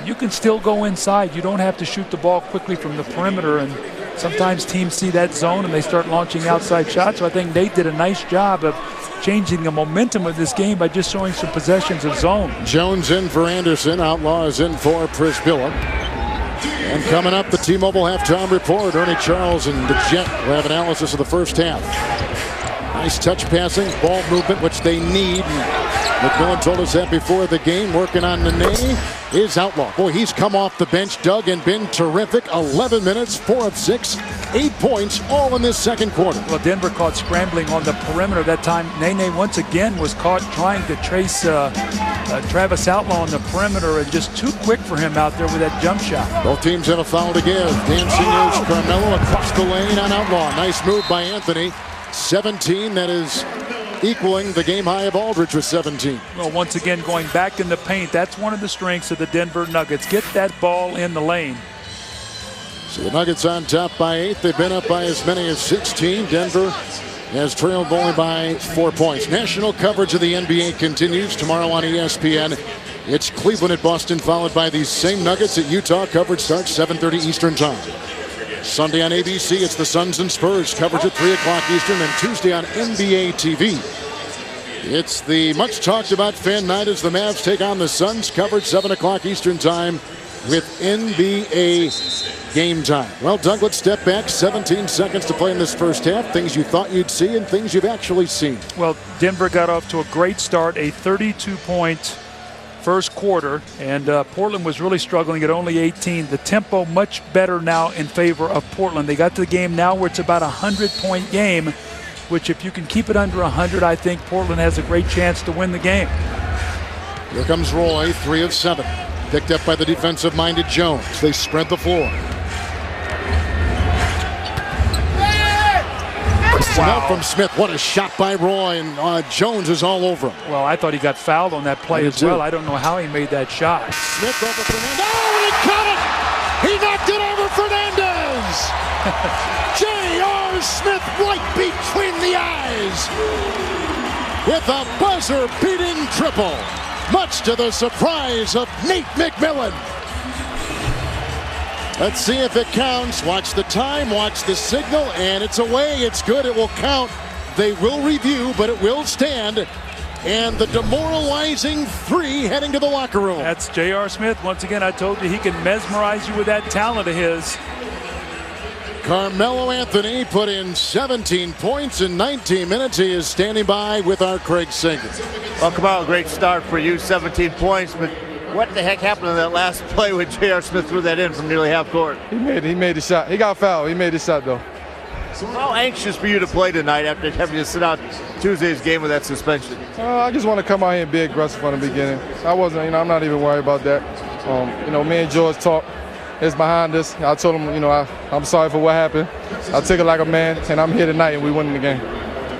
B: you can still go inside. You don't have to shoot the ball quickly from the perimeter. And sometimes teams see that zone and they start launching outside shots. So I think Nate did a nice job of changing the momentum of this game by just showing some possessions of zone.
A: Jones in for Anderson. Outlaw is in for Brisbilla. And coming up, the T-Mobile halftime report. Ernie Charles and the Jet will have analysis of the first half. Nice touch passing, ball movement, which they need. McMillan told us that before the game. Working on Nene is Outlaw. Boy, he's come off the bench, Doug, and been terrific. 11 minutes, 4 of 6, 8 points, all in this second quarter.
B: Well, Denver caught scrambling on the perimeter that time. Nene once again was caught trying to trace Travis Outlaw on the perimeter, and just too quick for him out there with that jump shot.
A: Both teams have a foul to give. Dancing is Carmelo across the lane on Outlaw. Nice move by Anthony. 17, that is equaling the game high of Aldridge with 17.
B: Well, once again, going back in the paint, that's one of the strengths of the Denver Nuggets. Get that ball in the lane.
A: So the Nuggets on top by 8. They've been up by as many as 16. Denver has trailed only by 4 points. National coverage of the NBA continues tomorrow on ESPN. It's Cleveland at Boston, followed by these same Nuggets at Utah. Coverage starts 7:30 Eastern time. Sunday on ABC, it's the Suns and Spurs. Coverage at 3 o'clock Eastern. And Tuesday on NBA TV, it's the much talked about fan night as the Mavs take on the Suns. Coverage 7 o'clock Eastern time. with NBA game time. Well, Doug, let's step back. 17 seconds to play in this first half. Things you thought you'd see and things you've actually seen.
B: Well, Denver got off to a great start, a 32-point first quarter, and Portland was really struggling at only 18. The tempo much better now in favor of Portland. They got to the game now where it's about a 100-point game, which if you can keep it under 100, I think Portland has a great chance to win the game.
A: Here comes Roy, 3 of 7. Picked up by the defensive-minded Jones. They spread the floor. Wow. From Smith. What a shot by Roy, and Jones is all over him.
B: Well, I thought he got fouled on that play as well. I don't know how he made that shot.
A: Smith over Fernandez. Oh, he caught it! He knocked it over Fernandez! J.R. Smith right between the eyes with a buzzer-beating triple, much to the surprise of Nate McMillan. Let's see if it counts. Watch the time, watch the signal, and it's away. It's good. It will count. They will review, but it will stand. And the demoralizing 3 heading to the locker room.
B: That's J.R. Smith. Once again, I told you he can mesmerize you with that talent of his.
A: Carmelo Anthony put in 17 points in 19 minutes. He is standing by with our Craig Singer.
D: Well, Carmelo, great start for you, 17 points, but what the heck happened in that last play when J.R. Smith threw that in from nearly half court?
F: He made the shot. He got fouled. He made the shot, though.
D: So how anxious for you to play tonight after having to sit out Tuesday's game with that suspension?
F: I just want to come out here and be aggressive from the beginning. I wasn't, I'm not even worried about that. Me and George talked. It's behind us. I told him, I'm sorry for what happened. I took it like a man, and I'm here tonight, and we winning the game.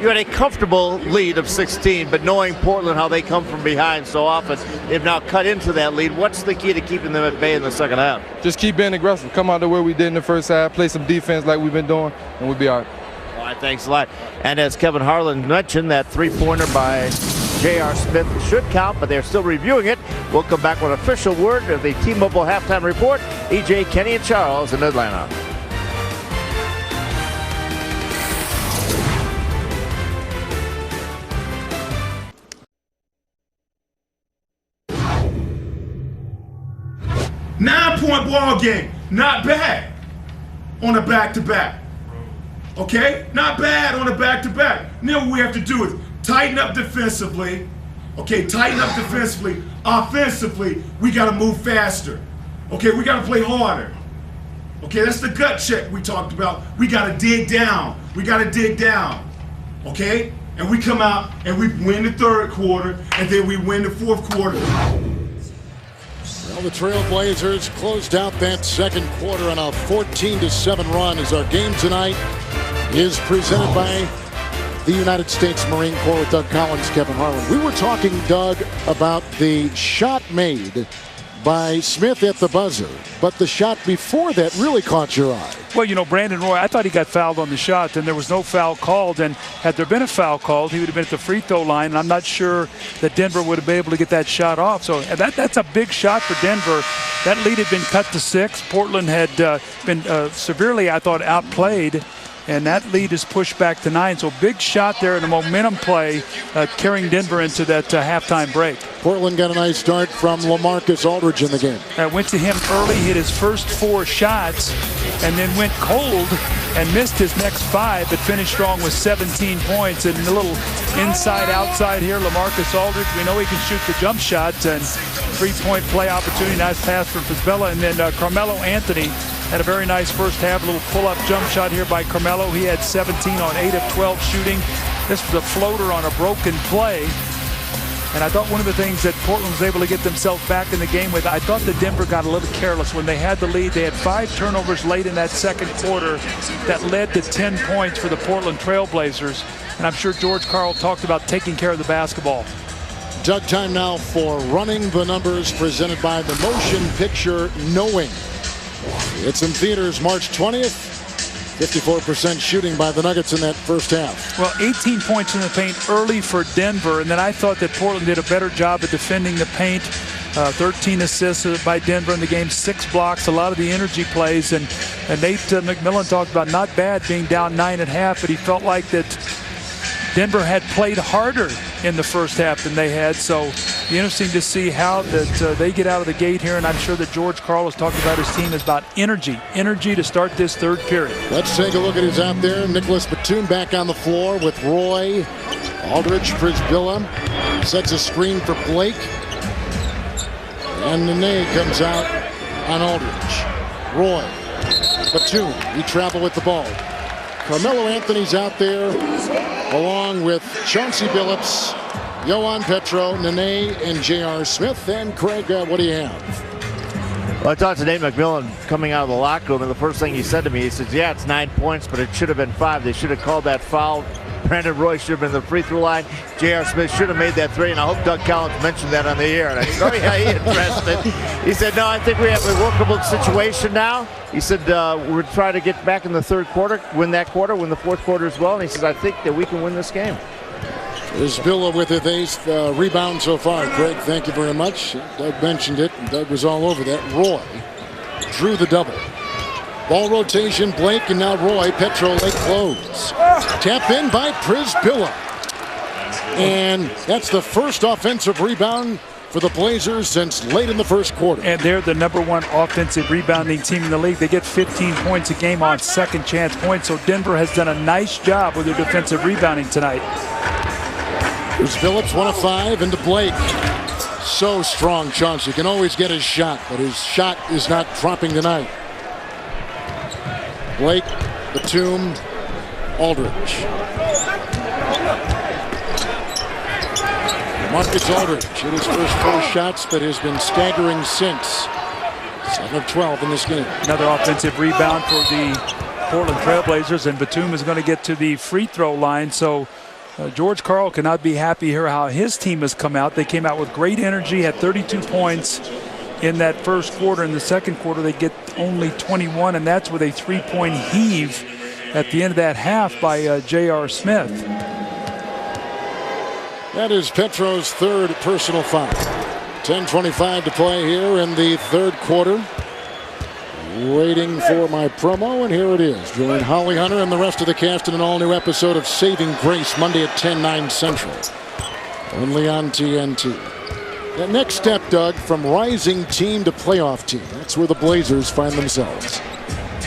D: You had a comfortable lead of 16, but knowing Portland, how they come from behind so often, they've now cut into that lead. What's the key to keeping them at bay in the second half?
F: Just keep being aggressive. Come out the way we did in the first half, play some defense like we've been doing, and we'll be all right.
D: All right, thanks a lot. And as Kevin Harlan mentioned, that three-pointer by J.R. Smith should count, but they're still reviewing it. We'll come back with an official word of the T-Mobile halftime report. EJ, Kenny, and Charles in Atlanta.
H: Nine-point ball game, not bad on a back-to-back. Okay, not bad on a back-to-back. Now what we have to do is tighten up defensively. Okay, tighten up defensively. Offensively, we got to move faster. Okay, we got to play harder. Okay, that's the gut check we talked about. We got to dig down. We got to dig down. Okay, and we come out and we win the third quarter, and then we win the fourth quarter.
A: Well, the Trailblazers closed out that second quarter on a 14-7 run as our game tonight is presented by the United States Marine Corps with Doug Collins, Kevin Harlan. We were talking, Doug, about the shot made by Smith at the buzzer, but the shot before that really caught your eye.
B: Well, Brandon Roy, I thought he got fouled on the shot, and there was no foul called. And had there been a foul called, he would have been at the free throw line. And I'm not sure that Denver would have been able to get that shot off. So that's a big shot for Denver. That lead had been cut to 6. Portland had been severely, I thought, outplayed. And that lead is pushed back to 9. So big shot there in a momentum play, carrying Denver into that halftime break.
A: Portland got a nice start from LaMarcus Aldridge in the game.
B: Went to him early, hit his first 4 shots, and then went cold and missed his next 5, but finished strong with 17 points. And a little inside-outside here, LaMarcus Aldridge. We know he can shoot the jump shots, and 3-point play opportunity. Nice pass from Fisbella. And then Carmelo Anthony had a very nice first half. A little pull-up jump shot here by Carmelo. He had 17 on 8 of 12 shooting. This was a floater on a broken play. And I thought one of the things that Portland was able to get themselves back in the game with, I thought that Denver got a little careless when they had the lead. They had 5 turnovers late in that second quarter that led to 10 points for the Portland Trailblazers. And I'm sure George Karl talked about taking care of the basketball.
A: Doug, time now for Running the Numbers, presented by the motion picture Knowing. It's in theaters March 20th. 54% shooting by the Nuggets in that first half.
B: Well, 18 points in the paint early for Denver, and then I thought that Portland did a better job of defending the paint. 13 assists by Denver in the game, 6 blocks, a lot of the energy plays, and Nate McMillan talked about not bad being down 9 at half, but he felt like that Denver had played harder in the first half than they had, so Be interesting to see how that they get out of the gate here, and I'm sure that George Karl has talked about his team is about energy to start this third period.
A: Let's take a look at who's out there. Nicholas Batum back on the floor with Roy. Aldridge, Prisbilla sets a screen for Blake. And Nene comes out on Aldridge. Roy, Batum, he travel with the ball. Carmelo Anthony's out there along with Chauncey Billups, Johan Petro, Nene, and J.R. Smith. And Craig, what do you have?
D: Well, I talked to Nate McMillan coming out of the locker room, and the first thing he said to me, he says, yeah, it's 9 points, but it should have been 5. They should have called that foul. Brandon Roy should have been the free throw line. J.R. Smith should have made that 3, and I hope Doug Collins mentioned that on the air. And I said, oh, yeah, he addressed it. He said, no, I think we have a workable situation now. He said, we're trying to get back in the third quarter, win that quarter, win the fourth quarter as well. And he says, I think that we can win this game.
A: Prisbilla with his 8th rebound so far. Craig, thank you very much. Doug mentioned it, and Doug was all over that. Roy drew the double. Ball rotation, Blake, and now Roy. Petro late close. Tap in by Prisbilla. And that's the first offensive rebound for the Blazers since late in the first quarter.
B: And they're the #1 offensive rebounding team in the league. They get 15 points a game on second chance points. So Denver has done a nice job with their defensive rebounding tonight.
A: Here's Phillips, 1 of 5 into Blake. So strong, Chauncey can always get his shot, but his shot is not dropping tonight. Blake, Batum, Aldridge. Marcus Aldridge hit his first 4 shots, but has been staggering since. 7 of 12 in this game.
B: Another offensive rebound for the Portland Trailblazers, and Batum is going to get to the free throw line. So George Karl cannot be happy here how his team has come out. They came out with great energy, had 32 points in that first quarter. In the second quarter, they get only 21, and that's with a 3-point heave at the end of that half by J.R. Smith.
A: That is Petro's 3rd personal foul. 10:25 to play here in the third quarter. Waiting for my promo, and here it is. Join Holly Hunter and the rest of the cast in an all-new episode of Saving Grace, Monday at 10/9 Central. Only on TNT. The next step, Doug, from rising team to playoff team. That's where the Blazers find themselves.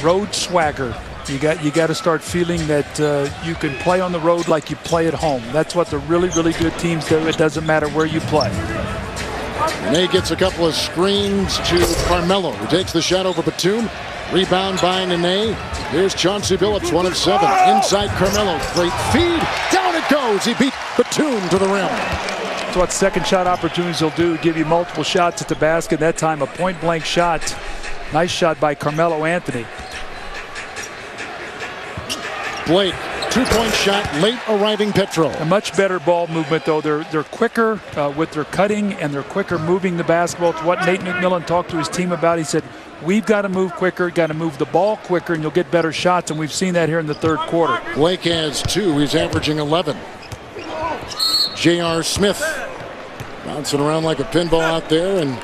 B: Road swagger. You got to start feeling that you can play on the road like you play at home. That's what the really, really good teams do. It doesn't matter where you play.
A: Nene gets a couple of screens to Carmelo, who takes the shot over Batum. Rebound by Nene. Here's Chauncey Billups, 1 of 7. Inside Carmelo. Great feed. Down it goes. He beat Batum to the rim.
B: That's what second shot opportunities will do. Give you multiple shots at the basket. That time a point-blank shot. Nice shot by Carmelo Anthony. Blake, 2-point shot, late arriving Petro. A much better ball movement, though. They're quicker with their cutting, and they're quicker moving the basketball. It's what Nate McMillan talked to his team about. He said, we've got to move quicker, got to move the ball quicker, and you'll get better shots, and we've seen that here in the third quarter.
A: Blake has 2. He's averaging 11. J.R. Smith bouncing around like a pinball out there, and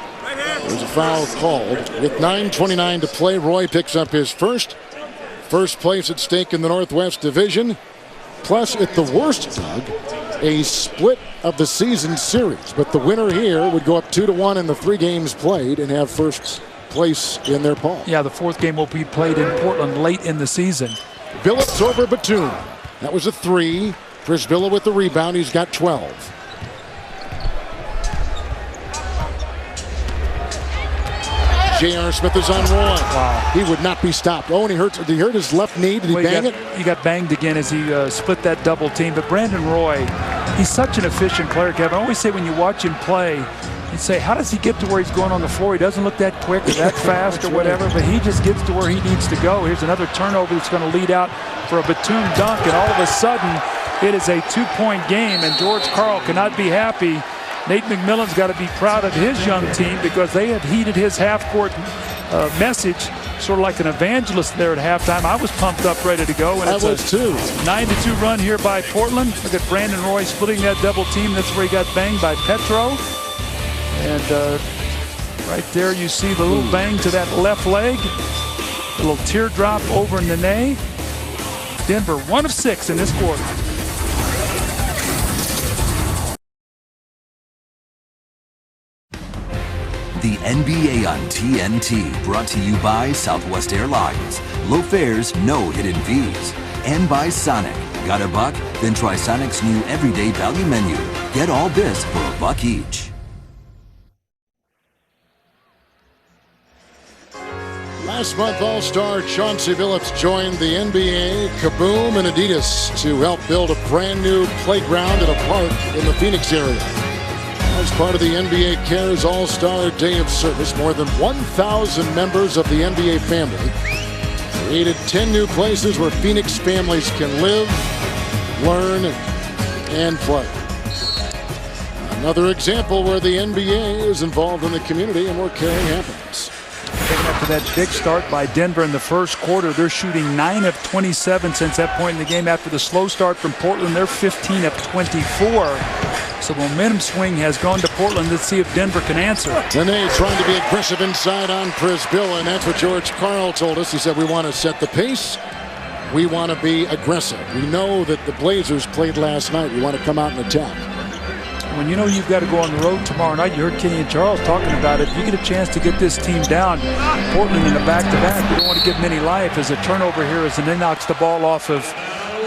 A: there's a foul called. With 9:29 to play, Roy picks up his first. First place at stake in the Northwest Division. Plus, at the worst, Doug, a split of the season series. But the winner here would go up 2-1 in the 3 games played and have first place in their poll.
B: Yeah, the 4th game will be played in Portland late in the season.
A: Billups over Batum. That was a 3. Prisbilla with the rebound. He's got 12. J.R. Smith is on Roy.
B: Wow.
A: He would not be stopped. Oh, and did he hurt his left knee? Did he bang it?
B: He got banged again as he split that double team. But Brandon Roy, he's such an efficient player, Kevin. I always say when you watch him play, you say, how does he get to where he's going on the floor? He doesn't look that quick or that fast or whatever, but he just gets to where he needs to go. Here's another turnover that's going to lead out for a Batum dunk, and all of a sudden, it is a 2-point game, and George Karl cannot be happy. Nate McMillan's got to be proud of his young team because they have heeded his half-court message, sort of like an evangelist there at halftime. I was pumped up, ready to go. And
A: I was too.
B: 9-2 run here by Portland. Look at Brandon Roy splitting that double team. That's where he got banged by Petro. And right there you see the little bang to that left leg. A little teardrop over Nene. Denver 1 of 6 in this quarter.
C: NBA on TNT, brought to you by Southwest Airlines. Low fares, no hidden fees. And by Sonic. Got a buck? Then try Sonic's new everyday value menu. Get all this for $1 each.
A: Last month, All-Star Chauncey Billups joined the NBA, Kaboom, and Adidas to help build a brand new playground and a park in the Phoenix area. As part of the NBA Cares All-Star Day of Service, more than 1,000 members of the NBA family created 10 new places where Phoenix families can live, learn, and play. Another example where the NBA is involved in the community and where caring happens.
B: After that big start by Denver in the first quarter, they're shooting 9 of 27 since that point in the game. After the slow start from Portland, they're 15 of 24. So the momentum swing has gone to Portland. Let's see if Denver can answer.
A: Nene trying to be aggressive inside on Prisbilla, and that's what George Karl told us. He said, we want to set the pace. We want to be aggressive. We know that the Blazers played last night. We want to come out and attack.
B: When you know you've got to go on the road tomorrow night, you heard Kenny and Charles talking about it. If you get a chance to get this team down, Portland in a back-to-back, you don't want to give them any life. As a turnover here as Nene knocks the ball off of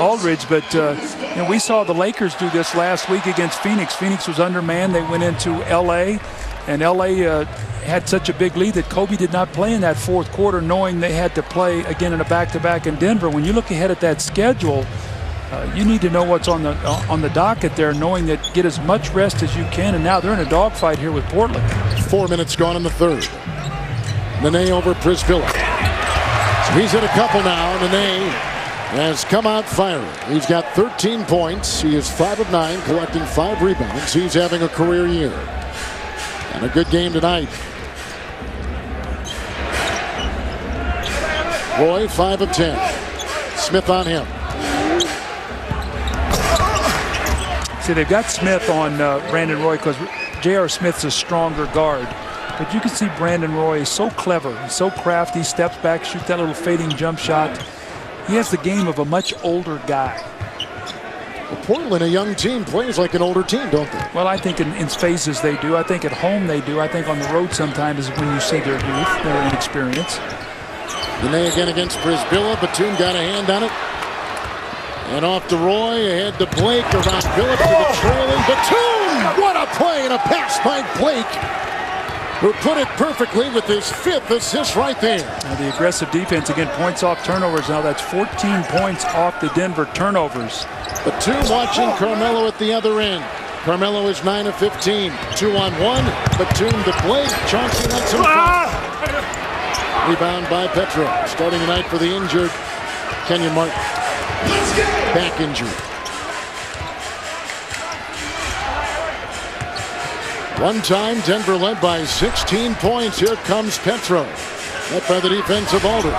B: Aldridge, but we saw the Lakers do this last week against Phoenix. Phoenix was undermanned. They went into L.A., and L.A. had such a big lead that Kobe did not play in that fourth quarter, knowing they had to play again in a back-to-back in Denver. When you look ahead at that schedule, you need to know what's on the docket there, knowing that get as much rest as you can, and now they're in a dogfight here with Portland.
A: 4 minutes gone in the third. Nene over Prisbilla. So he's hit a couple now. Nene has come out firing. He's got 13 points. He is 5 of 9, collecting 5 rebounds. He's having a career year. And a good game tonight. Roy, 5 of 10. Smith on him.
B: See, they've got Smith on Brandon Roy because J.R. Smith's a stronger guard. But you can see Brandon Roy is so clever, he's so crafty, steps back, shoots that little fading jump shot. He has the game of a much older guy.
A: Well, Portland, a young team, plays like an older team, don't they?
B: Well, I think in phases they do. I think at home they do. I think on the road sometimes is when you see their youth, their inexperience.
A: Nene again against Prisbilla. Batum got a hand on it. And off to Roy, ahead to Blake, around Billups to the trailing Batum! What a play and a pass by Blake, who put it perfectly with his 5th assist right there.
B: Now the aggressive defense, again, points off turnovers. Now that's 14 points off the Denver turnovers.
A: Batum watching Carmelo at the other end. Carmelo is 9 of 15. 2-on-1. Batum to Blake. Chauncey lets him fall. Rebound by Petro. Starting tonight for the injured Kenyon Martin. Back injury. One time, Denver led by 16 points. Here comes Petro. Led by the defense of Aldridge.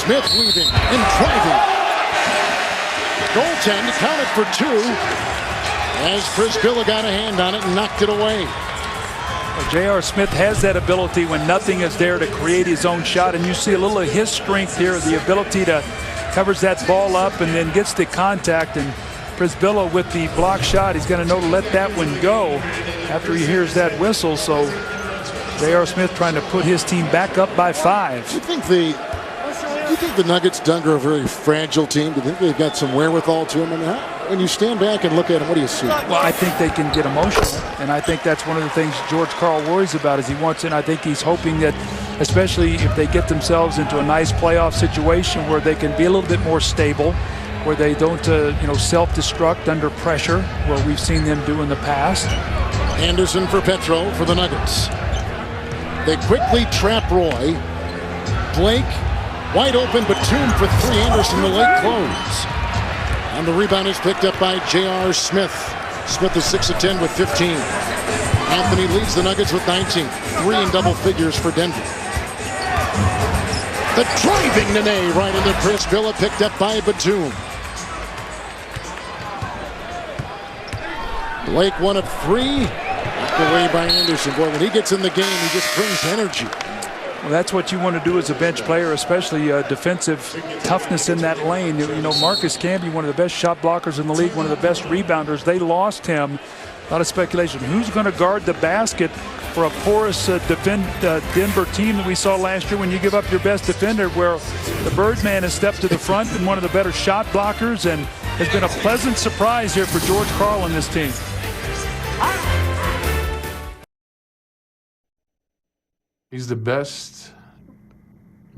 A: Smith weaving and driving. Goaltend counted for 2. As Prisbilla got a hand on it and knocked it away.
B: Well, J.R. Smith has that ability when nothing is there to create his own shot, and you see a little of his strength here, the ability to covers that ball up and then gets the contact. And Prisbilla with the block shot, he's going to know to let that one go after he hears that whistle. So J.R. Smith trying to put his team back up by 5.
A: Do you think the Nuggets, Doug, are a very fragile team? Do you think they've got some wherewithal to them? I mean, when you stand back and look at them, what do you see?
B: Well, I think they can get emotional, and I think that's one of the things George Karl worries about is he wants it. I think he's hoping that, especially if they get themselves into a nice playoff situation where they can be a little bit more stable, where they don't, self-destruct under pressure, where we've seen them do in the past.
A: Anderson for Petro for the Nuggets. They quickly trap Roy. Blake, wide open, Batum for 3. Anderson, the late close. And the rebound is picked up by J.R. Smith. Smith is 6 of 10 with 15. Anthony leads the Nuggets with 19. 3 in double figures for Denver. The driving Nene right into Prisbilla, picked up by Batum. Blake 1 of 3. Knocked away by Anderson. Boy, when he gets in the game, he just brings energy.
B: Well, that's what you want to do as a bench player, especially defensive toughness in that lane. You know, Marcus Camby, one of the best shot blockers in the league, one of the best rebounders. They lost him A lot of speculation. Who's going to guard the basket for a porous Denver team that we saw last year when you give up your best defender, where the Birdman has stepped to the front and one of the better shot blockers, and has been a pleasant surprise here for George Karl and this team.
E: He's the best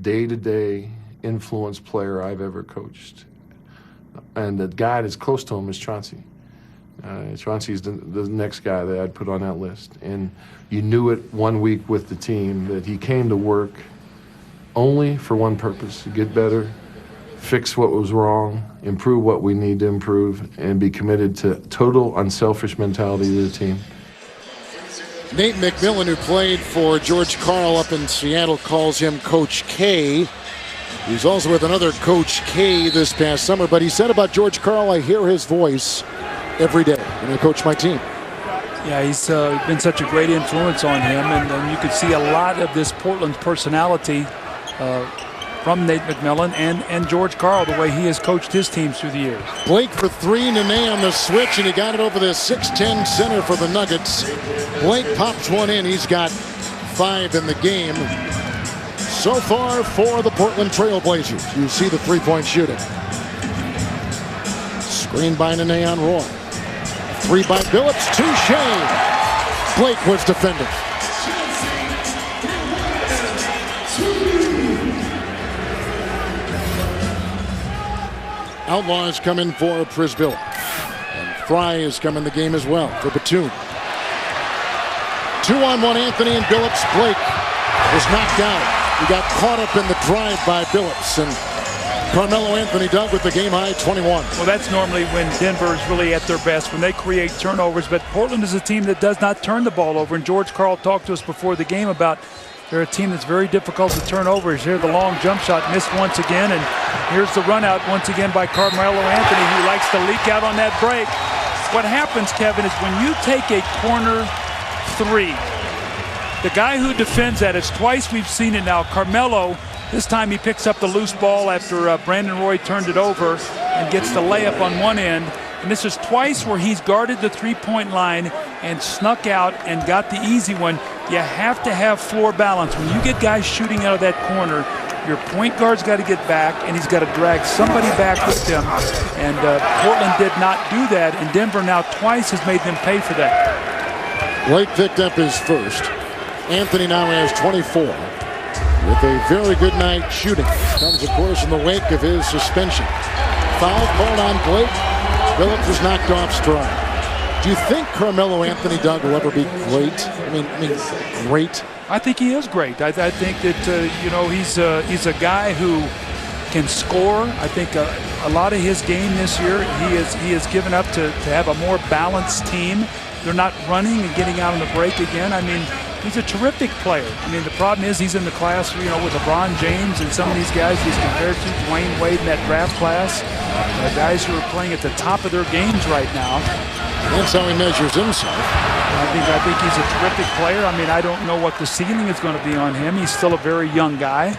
E: day-to-day influence player I've ever coached. And the guy that's close to him is Chauncey. Chauncey's the next guy that I'd put on that list. And you knew it 1 week with the team that he came to work only for one purpose: to get better, fix what was wrong, improve what we need to improve, and be committed to total unselfish mentality to the team.
A: Nate McMillan, who played for George Karl up in Seattle, calls him Coach K. He's also with another Coach K this past summer, but he said about George Karl, I hear his voice every day when I coach my team.
B: Yeah, he's been such a great influence on him, and you could see a lot of this Portland personality from Nate McMillan and George Karl, the way he has coached his teams through the years.
A: Blake for three, Nene on the switch, and he got it over the 6'10" center for the Nuggets. Blake pops one in. He's got 5 in the game so far for the Portland Trailblazers. You see the three-point shooting. Screen by Nene on Roy. 3 by Billups, touche. Blake was defended. Outlaws come in for Prisville. And Fry has come in the game as well for Batum. 2-on-1 Anthony and Billups. Blake was knocked out. He got caught up in the drive by Billups, and Carmelo Anthony dug with the game-high 21.
B: Well, that's normally when Denver is really at their best, when they create turnovers. But Portland is a team that does not turn the ball over. And George Karl talked to us before the game about they're a team that's very difficult to turn over. Here the long jump shot missed once again, and here's the run out once again by Carmelo Anthony, who likes to leak out on that break. What happens, Kevin, is when you take a corner three, the guy who defends that, it's twice we've seen it now. Carmelo, this time he picks up the loose ball after Brandon Roy turned it over and gets the layup on one end. And this is twice where he's guarded the three-point line and snuck out and got the easy one. You have to have floor balance. When you get guys shooting out of that corner, your point guard's got to get back, and he's got to drag somebody back with him. And Portland did not do that, and Denver now twice has made them pay for that.
A: Blake picked up his first. Anthony now has 24 with a very good night shooting. Comes, of course, in the wake of his suspension. Foul called on Blake. Billups was knocked off stride. Do you think Carmelo Anthony, Doug, will ever be great? I mean, great?
B: I think he is great. I think that he's a guy who can score. I think a lot of his game this year, he has given up to have a more balanced team. They're not running and getting out on the break again. I mean, he's a terrific player. I mean, the problem is he's in the class, with LeBron James and some of these guys he's compared to, Dwayne Wade in that draft class. Guys who are playing at the top of their games right now.
A: That's how he measures himself.
B: I think he's a terrific player. I mean, I don't know what the ceiling is going to be on him. He's still a very young guy.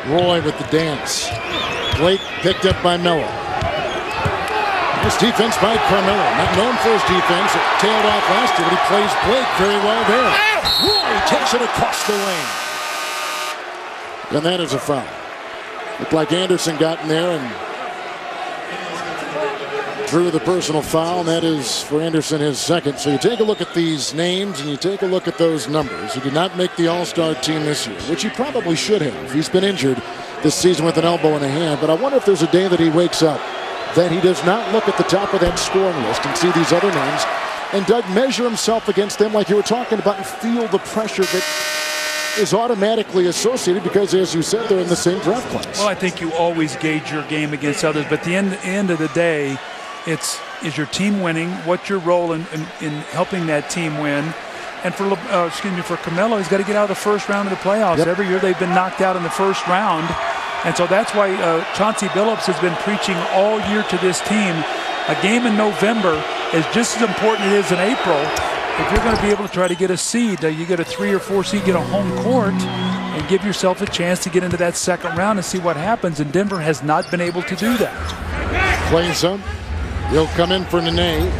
A: Roy with the dance. Blake picked up by Melo. This defense by Carmelo. Not known for his defense. It tailed off last year, but he plays Blake very well there. Roy takes it across the lane. And that is a foul. Looked like Anderson got in there and drew the personal foul, and that is for Anderson his second. So you take a look at these names and you take a look at those numbers. He did not make the All-Star team this year, which he probably should have. He's been injured this season with an elbow and a hand, but I wonder if there's a day that he wakes up that he does not look at the top of that scoring list and see these other names and Doug measure himself against them like you were talking about and feel the pressure that is automatically associated because, as you said, they're in the same draft class.
B: Well, I think you always gauge your game against others, but at the end of the day, is your team winning? What's your role in helping that team win? And for Carmelo, he's got to get out of the first round of the playoffs. Yep. Every year they've been knocked out in the first round. And so that's why Chauncey Billups has been preaching all year to this team. A game in November is just as important as it is in April. If you're going to be able to try to get a seed, you get a 3 or 4 seed, get a home court, and give yourself a chance to get into that second round and see what happens. And Denver has not been able to do that.
A: Playing some. He'll come in for Nene.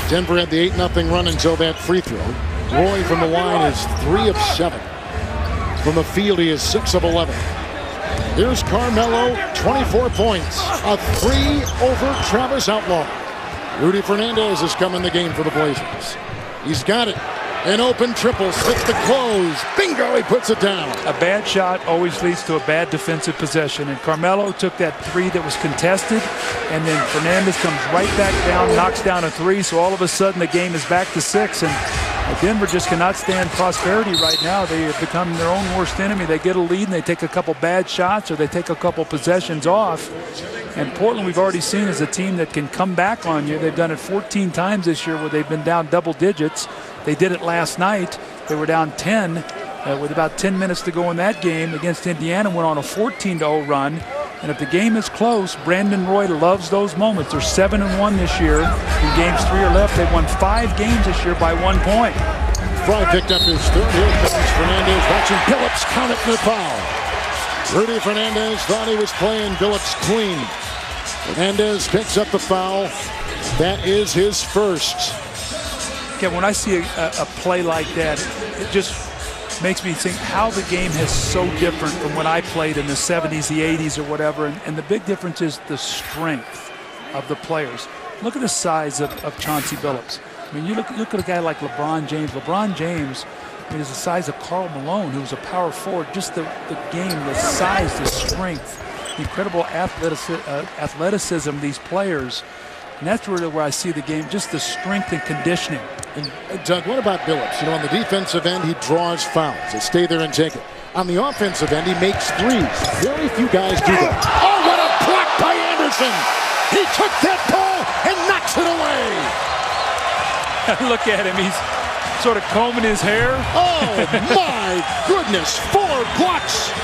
A: Denver had the 8-0 run until that free throw. Roy from the line is 3 of 7. From the field, he is 6 of 11. Here's Carmelo, 24 points. A 3 over Travis Outlaw. Rudy Fernandez has come in the game for the Blazers. He's got it. An open triple, 6 to close. Bingo, he puts it down.
B: A bad shot always leads to a bad defensive possession, and Carmelo took that 3 that was contested, and then Fernandez comes right back down, knocks down a 3, so all of a sudden the game is back to 6, and Denver just cannot stand prosperity right now. They have become their own worst enemy. They get a lead and they take a couple bad shots, or they take a couple possessions off. And Portland, we've already seen, is a team that can come back on you. They've done it 14 times this year where they've been down double digits. They did it last night. They were down 10 with about 10 minutes to go in that game against Indiana, went on a 14-0 run. And if the game is close, Brandon Roy loves those moments. They're 7-1 this year. In games 3 or left, they've won 5 games this year by 1 point.
A: Fry picked up his third. Here comes Fernandez watching Billups count it in the foul. Rudy Fernandez thought he was playing Billups clean. Fernandez picks up the foul. That is his first.
B: Okay, when I see a play like that, it just makes me think how the game is so different from when I played in the 70s, the 80s, or whatever. And the big difference is the strength of the players. Look at the size of Chauncey Billups. I mean, you look at a guy like LeBron James. LeBron James, I mean, is the size of Karl Malone, who was a power forward. Just the game, the size, the strength, the incredible athleticism of these players. And that's really where I see the game, just the strength and conditioning.
A: And Doug, what about Billups? You know, on the defensive end, he draws fouls. They stay there and take it. On the offensive end, he makes threes. Very few guys do that. Oh, what a block by Anderson! He took that ball and knocks it away.
B: Look at him. He's sort of combing his hair.
A: Oh, my goodness. 4 blocks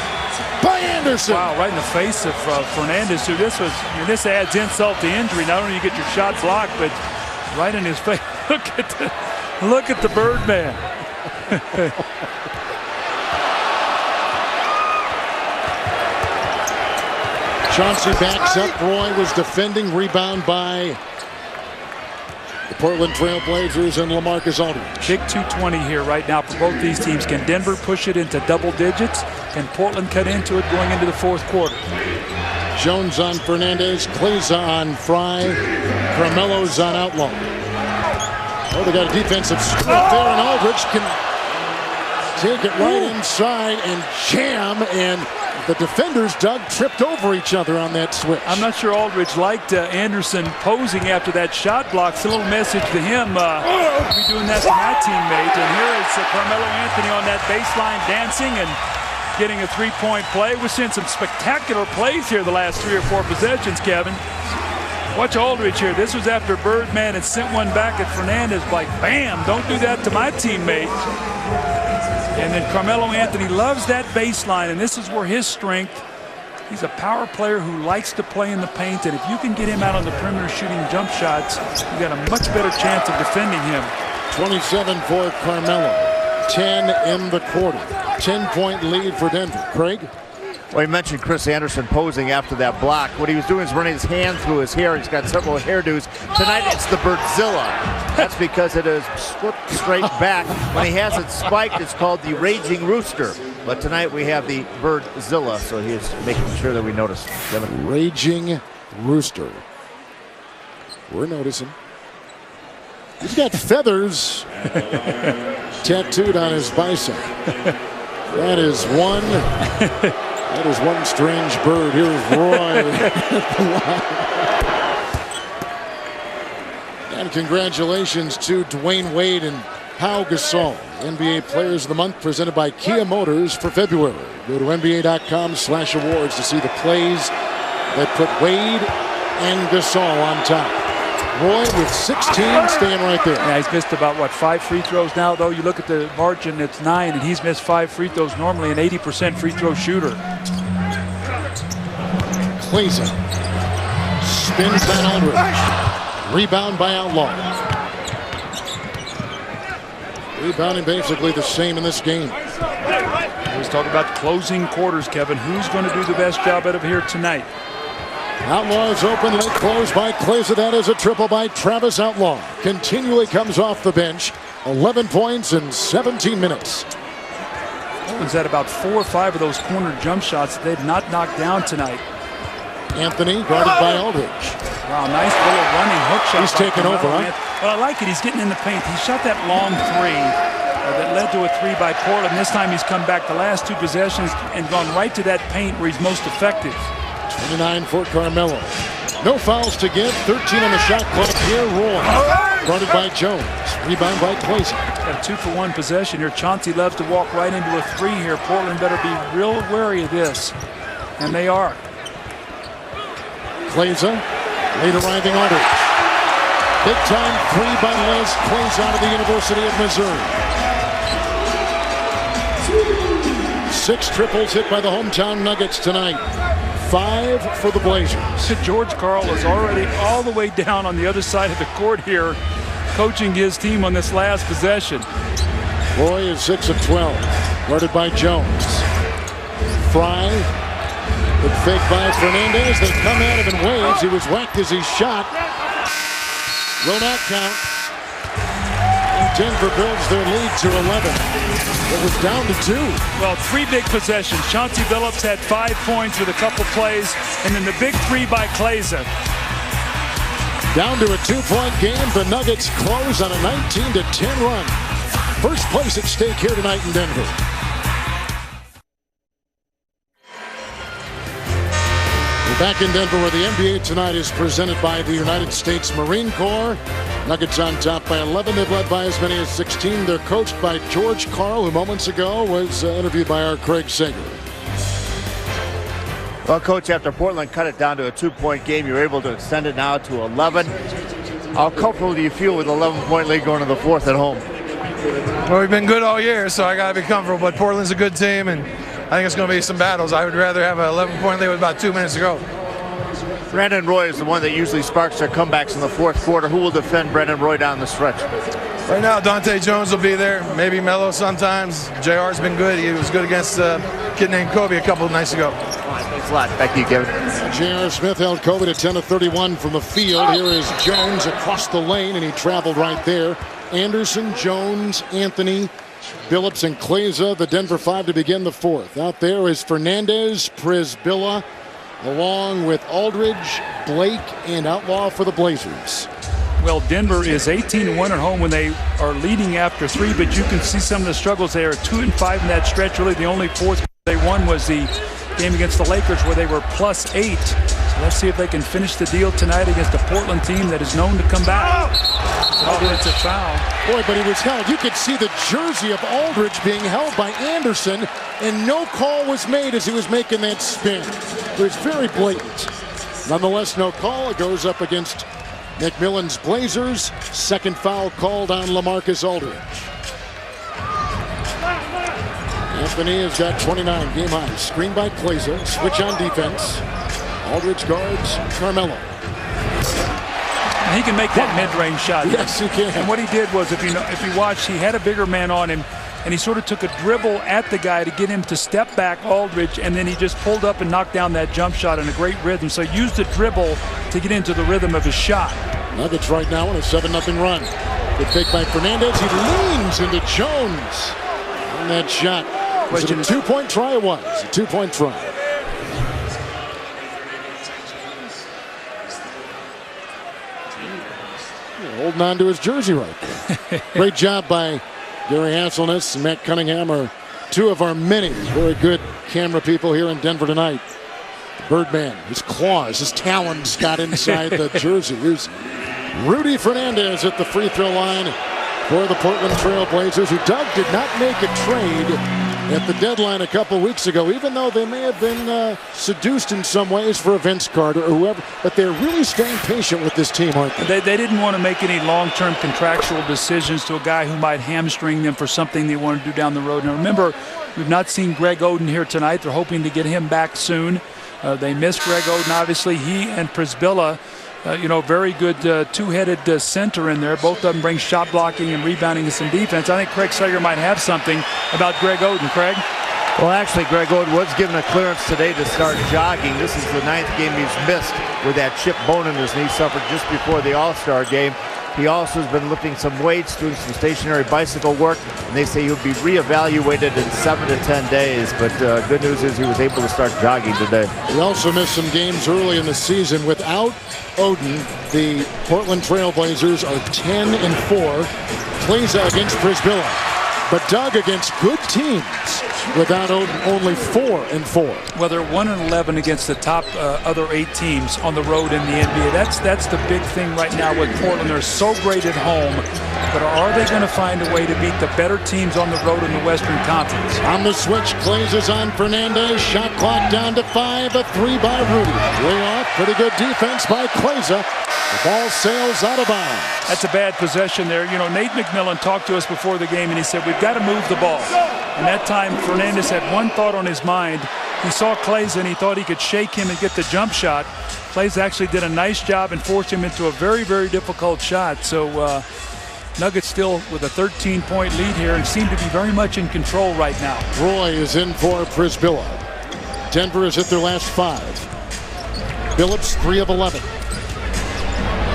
A: by Anderson.
B: Wow, right in the face of Fernandez. So this adds insult to injury. Not only you get your shots blocked, but right in his face. Look at the Birdman.
A: Chauncey backs up. Roy was defending. Rebound by the Portland Trailblazers and LaMarcus Aldridge.
B: Big 220 here right now for both these teams. Can Denver push it into double digits? Can Portland cut into it going into the 4th quarter?
A: Jones on Fernandez. Kleza on Fry. Carmelo's on Outlaw. Oh, they got a defensive strip there, and Aldridge can take it right inside and jam, and the defenders, Doug, tripped over each other on that switch.
B: I'm not sure Aldridge liked Anderson posing after that shot block. It's a little message to him. I'll be doing that to my teammate. And here is Carmelo Anthony on that baseline dancing and getting a 3-point play. We're seeing some spectacular plays here the last 3 or 4 possessions, Kevin. Watch Aldridge here. This was after Birdman had sent one back at Fernandez, like, bam, don't do that to my teammate. And then Carmelo Anthony loves that baseline, and this is where his strength. He's a power player who likes to play in the paint, and if you can get him out on the perimeter shooting jump shots, you got a much better chance of defending him.
A: 27 for Carmelo, 10 in the quarter. 10-point lead for Denver. Craig?
D: Well, you mentioned Chris Anderson posing after that block. What he was doing is running his hand through his hair. He's got several hairdos. Tonight it's the Birdzilla. That's because it is flipped straight back. When he has it spiked, it's called the Raging Rooster. But tonight we have the Birdzilla, so he is making sure that we notice. Kevin.
A: Raging Rooster. We're noticing. He's got feathers tattooed on his bicep. That is one. That is one strange bird. Here's Roy. And congratulations to Dwayne Wade and Pau Gasol, NBA Players of the Month, presented by Kia Motors for February. Go to NBA.com/awards to see the plays that put Wade and Gasol on top. Roy with 16, staying right there.
B: Yeah, he's missed about, 5 free throws now, though. You look at the margin, it's 9, and he's missed 5 free throws, normally an 80% free throw shooter.
A: Kleza spins on Aldridge. Rebound by Outlaw. Rebounding basically the same in this game.
B: Let's talk about closing quarters, Kevin. Who's going to do the best job out of here tonight?
A: Outlaw is open, late close by Kleza. That is a triple by Travis Outlaw. Continually comes off the bench. 11 points in 17 minutes.
B: Portland's had about 4 or 5 of those corner jump shots that they've not knocked down tonight.
A: Anthony guarded by Aldridge.
B: Wow, nice little running hook shot.
A: He's taken over, huh?
B: Well, I like it. He's getting in the paint. He shot that long three that led to a three by Portland. This time he's come back the last 2 possessions and gone right to that paint where he's most effective.
A: 29 for Carmelo. No fouls to give. 13 on the shot clock here. Roy. Guarded by Jones. Rebound by Kleza.
B: Got a 2-for-1 possession here. Chauncey loves to walk right into a 3 here. Portland better be real wary of this. And they are.
A: Kleza. Late arriving Aldridge. Big time 3 by Les Kleza out of the University of Missouri. 6 triples hit by the hometown Nuggets tonight. 5 for the Blazers.
B: George Karl is already all the way down on the other side of the court here, coaching his team on this last possession.
A: Roy is 6 of 12. Guarded by Jones. Fry. The fake by Fernandez. They come at him in waves. He was whacked as he shot. Will not count. And Denver builds their lead to 11. It was down to 2.
B: Well, 3 big possessions. Chauncey Billups had 5 points with a couple plays, and then the big 3 by Kleza.
A: Down to a 2-point game. The Nuggets close on a 19-10 run. First place at stake here tonight in Denver. We're back in Denver where the NBA tonight is presented by the United States Marine Corps. Nuggets on top by 11. They've led by as many as 16. They're coached by George Karl, who moments ago was interviewed by our Craig Sager.
D: Well, Coach, after Portland cut it down to a 2-point game, you're able to extend it now to 11. How comfortable do you feel with 11-point lead going to the 4th at home?
J: Well, we've been good all year, so I got to be comfortable. But Portland's a good team, and I think it's going to be some battles. I would rather have an 11-point lead with about 2 minutes to go.
D: Brandon Roy is the one that usually sparks their comebacks in the 4th quarter. Who will defend Brandon Roy down the stretch?
J: Right now, Dante Jones will be there. Maybe Melo sometimes. JR's been good. He was good against a kid named Kobe a couple of nights ago.
D: All right, thanks a lot. Back to you, Kevin.
A: J.R. Smith held Kobe to 10 of 31 from the field. Here is Jones across the lane, and he traveled right there. Anderson, Jones, Anthony, Billups, and Kleza, the Denver 5 to begin the 4th. Out there is Fernandez, Prisbilla, along with Aldridge, Blake, and Outlaw for the Blazers.
B: Well, Denver is 18-1 at home when they are leading after 3, but you can see some of the struggles. They are 2-5 in that stretch. Really, the only 4th they won was the game against the Lakers, where they were +8. So let's see if they can finish the deal tonight against a Portland team that is known to come back. It's a foul.
A: Boy, but he was held. You could see the jersey of Aldridge being held by Anderson, and no call was made as he was making that spin. It was very blatant. Nonetheless, no call. It goes up against McMillan's Blazers. Second foul called on LaMarcus Aldridge. Anthony has got 29 game high. Screen by Kleza. Switch on defense. Aldridge guards Carmelo.
B: He can make that mid-range shot.
A: Yes, he can.
B: And what he did was, if you watch, he had a bigger man on him, and he sort of took a dribble at the guy to get him to step back Aldridge, and then he just pulled up and knocked down that jump shot in a great rhythm. So he used the dribble to get into the rhythm of his shot.
A: Nuggets right now on a 7-0 run. Good fake by Fernandez. He leans into Jones on that shot. Was it a 2-point try? It was a 2-point try. Holding on to his jersey right there. Great job by Gary Hasselness and Matt Cunningham are 2 of our many very good camera people here in Denver tonight. Birdman, his claws, his talons got inside the jersey. Here's Rudy Fernandez at the free throw line for the Portland Trailblazers, who Doug did not make a trade at the deadline a couple weeks ago, even though they may have been seduced in some ways for a Vince Carter or whoever, but they're really staying patient with this team, aren't they?
B: They didn't want to make any long-term contractual decisions to a guy who might hamstring them for something they want to do down the road. Now remember, we've not seen Greg Oden here tonight. They're hoping to get him back soon. They missed Greg Oden, obviously. He and Prisbilla, very good two-headed center in there. Both of them bring shot blocking and rebounding and some defense. I think Craig Sager might have something about Greg Oden. Craig?
D: Well, actually, Greg Oden was given a clearance today to start jogging. This is the 9th game he's missed with that chip bone in his knee suffered just before the All-Star game. He also has been lifting some weights, doing some stationary bicycle work, and they say he'll be reevaluated in 7 to 10 days. But good news is he was able to start jogging today.
A: He also missed some games early in the season. Without Oden, the Portland Trailblazers are 10-4. Kleza against Prisbilla. But Doug, against good teams, without Oden, only 4-4.
B: Well, they're 1-11 against the top other 8 teams on the road in the NBA. That's the big thing right now with Portland. They're so great at home, but are they going to find a way to beat the better teams on the road in the Western Conference?
A: On the switch, Kleza on Fernandez. Shot clock down to 5. A 3 by Rudy. Way off. Pretty good defense by Kleza. The ball sails out of bounds.
B: That's a bad possession there. You know, Nate McMillan talked to us before the game, and he said, we've got to move the ball. And that time, Fernandez had one thought on his mind. He saw Kleza, and he thought he could shake him and get the jump shot. Kleza actually did a nice job and forced him into a very, very difficult shot. So Nuggets still with a 13-point lead here and seem to be very much in control right now.
A: Roy is in for Prisbilla. Denver has hit their last 5. Billups, 3 of 11.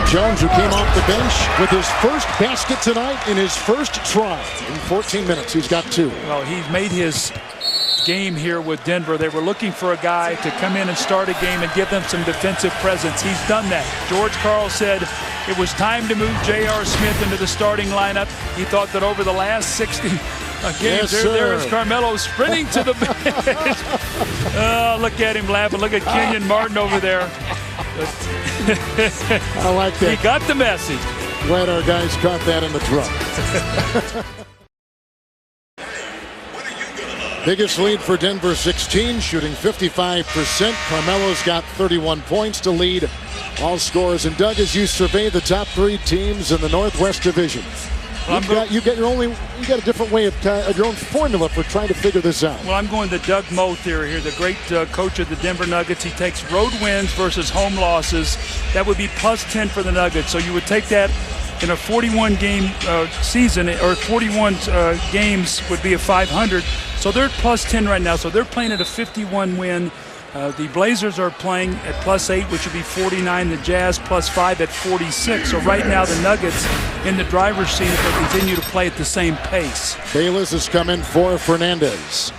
A: Jones, who came off the bench with his first basket tonight in his first try. In 14 minutes, he's got 2.
B: Well, he's made his game here with Denver. They were looking for a guy to come in and start a game and give them some defensive presence. He's done that. George Karl said it was time to move J.R. Smith into the starting lineup. He thought that over the last 60 games, there is Carmelo sprinting to the bench. Oh, look at him laughing. Look at Kenyon Martin over there.
A: I like that.
B: He got the message.
A: Glad our guys caught that in the truck. Biggest lead for Denver, 16, shooting 55%. Carmelo's got 31 points to lead all scorers. And Doug, as you survey the top 3 teams in the Northwest Division, you got a different way of your own formula for trying to figure this out.
B: Well, I'm going the Doug Moe theory here, the great coach of the Denver Nuggets. He takes road wins versus home losses. That would be plus 10 for the Nuggets. So you would take that in a 41-game season, or 41 games would be a 500. So they're plus 10 right now. So they're playing at a 51 win. The Blazers are playing at plus 8, which would be 49. The Jazz plus 5 at 46. So right now the Nuggets in the driver's seat if they continue to play at the same pace.
A: Bayless has come in for Fernandez.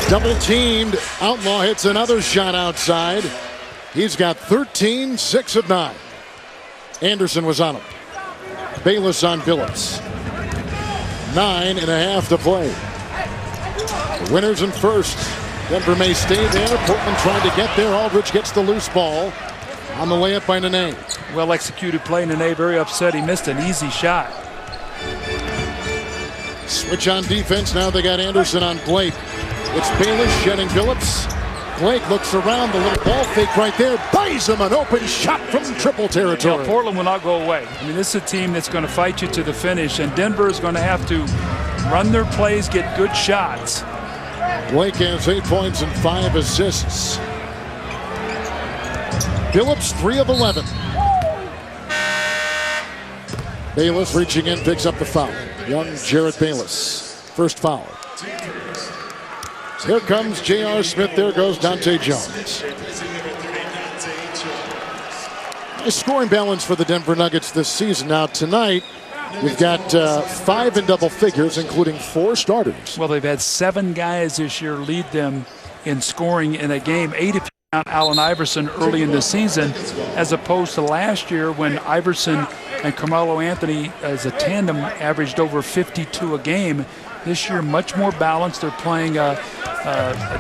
A: Double teamed. Outlaw hits another shot outside. He's got 13, 6 of 9. Anderson was on him. Bayless on Billups. 9.5 to play. The winners in first. Denver may stay there. Portland trying to get there. Aldridge gets the loose ball on the layup by Nene.
B: Well executed play. Nene very upset. He missed an easy shot.
A: Switch on defense. Now they got Anderson on Blake. It's Bayless shedding Billups. Blake looks around. The little ball fake right there. Buys him an open shot from triple territory.
B: Yeah, Portland will not go away. I mean, this is a team that's going to fight you to the finish, and Denver is going to have to run their plays, get good shots.
A: Blake has 8 points and 5 assists. Billups, 3 of 11. Bayless reaching in, picks up the foul. Young Jarrett Bayless. First foul. Here comes J.R. Smith. There goes Dante Jones. A scoring balance for the Denver Nuggets this season. Now tonight, we've got 5 in double figures, including 4 starters.
B: Well, they've had 7 guys this year lead them in scoring in a game. 8 if you count Allen Iverson early in the season, as opposed to last year when Iverson and Carmelo Anthony as a tandem averaged over 52 a game. This year, much more balanced. They're playing a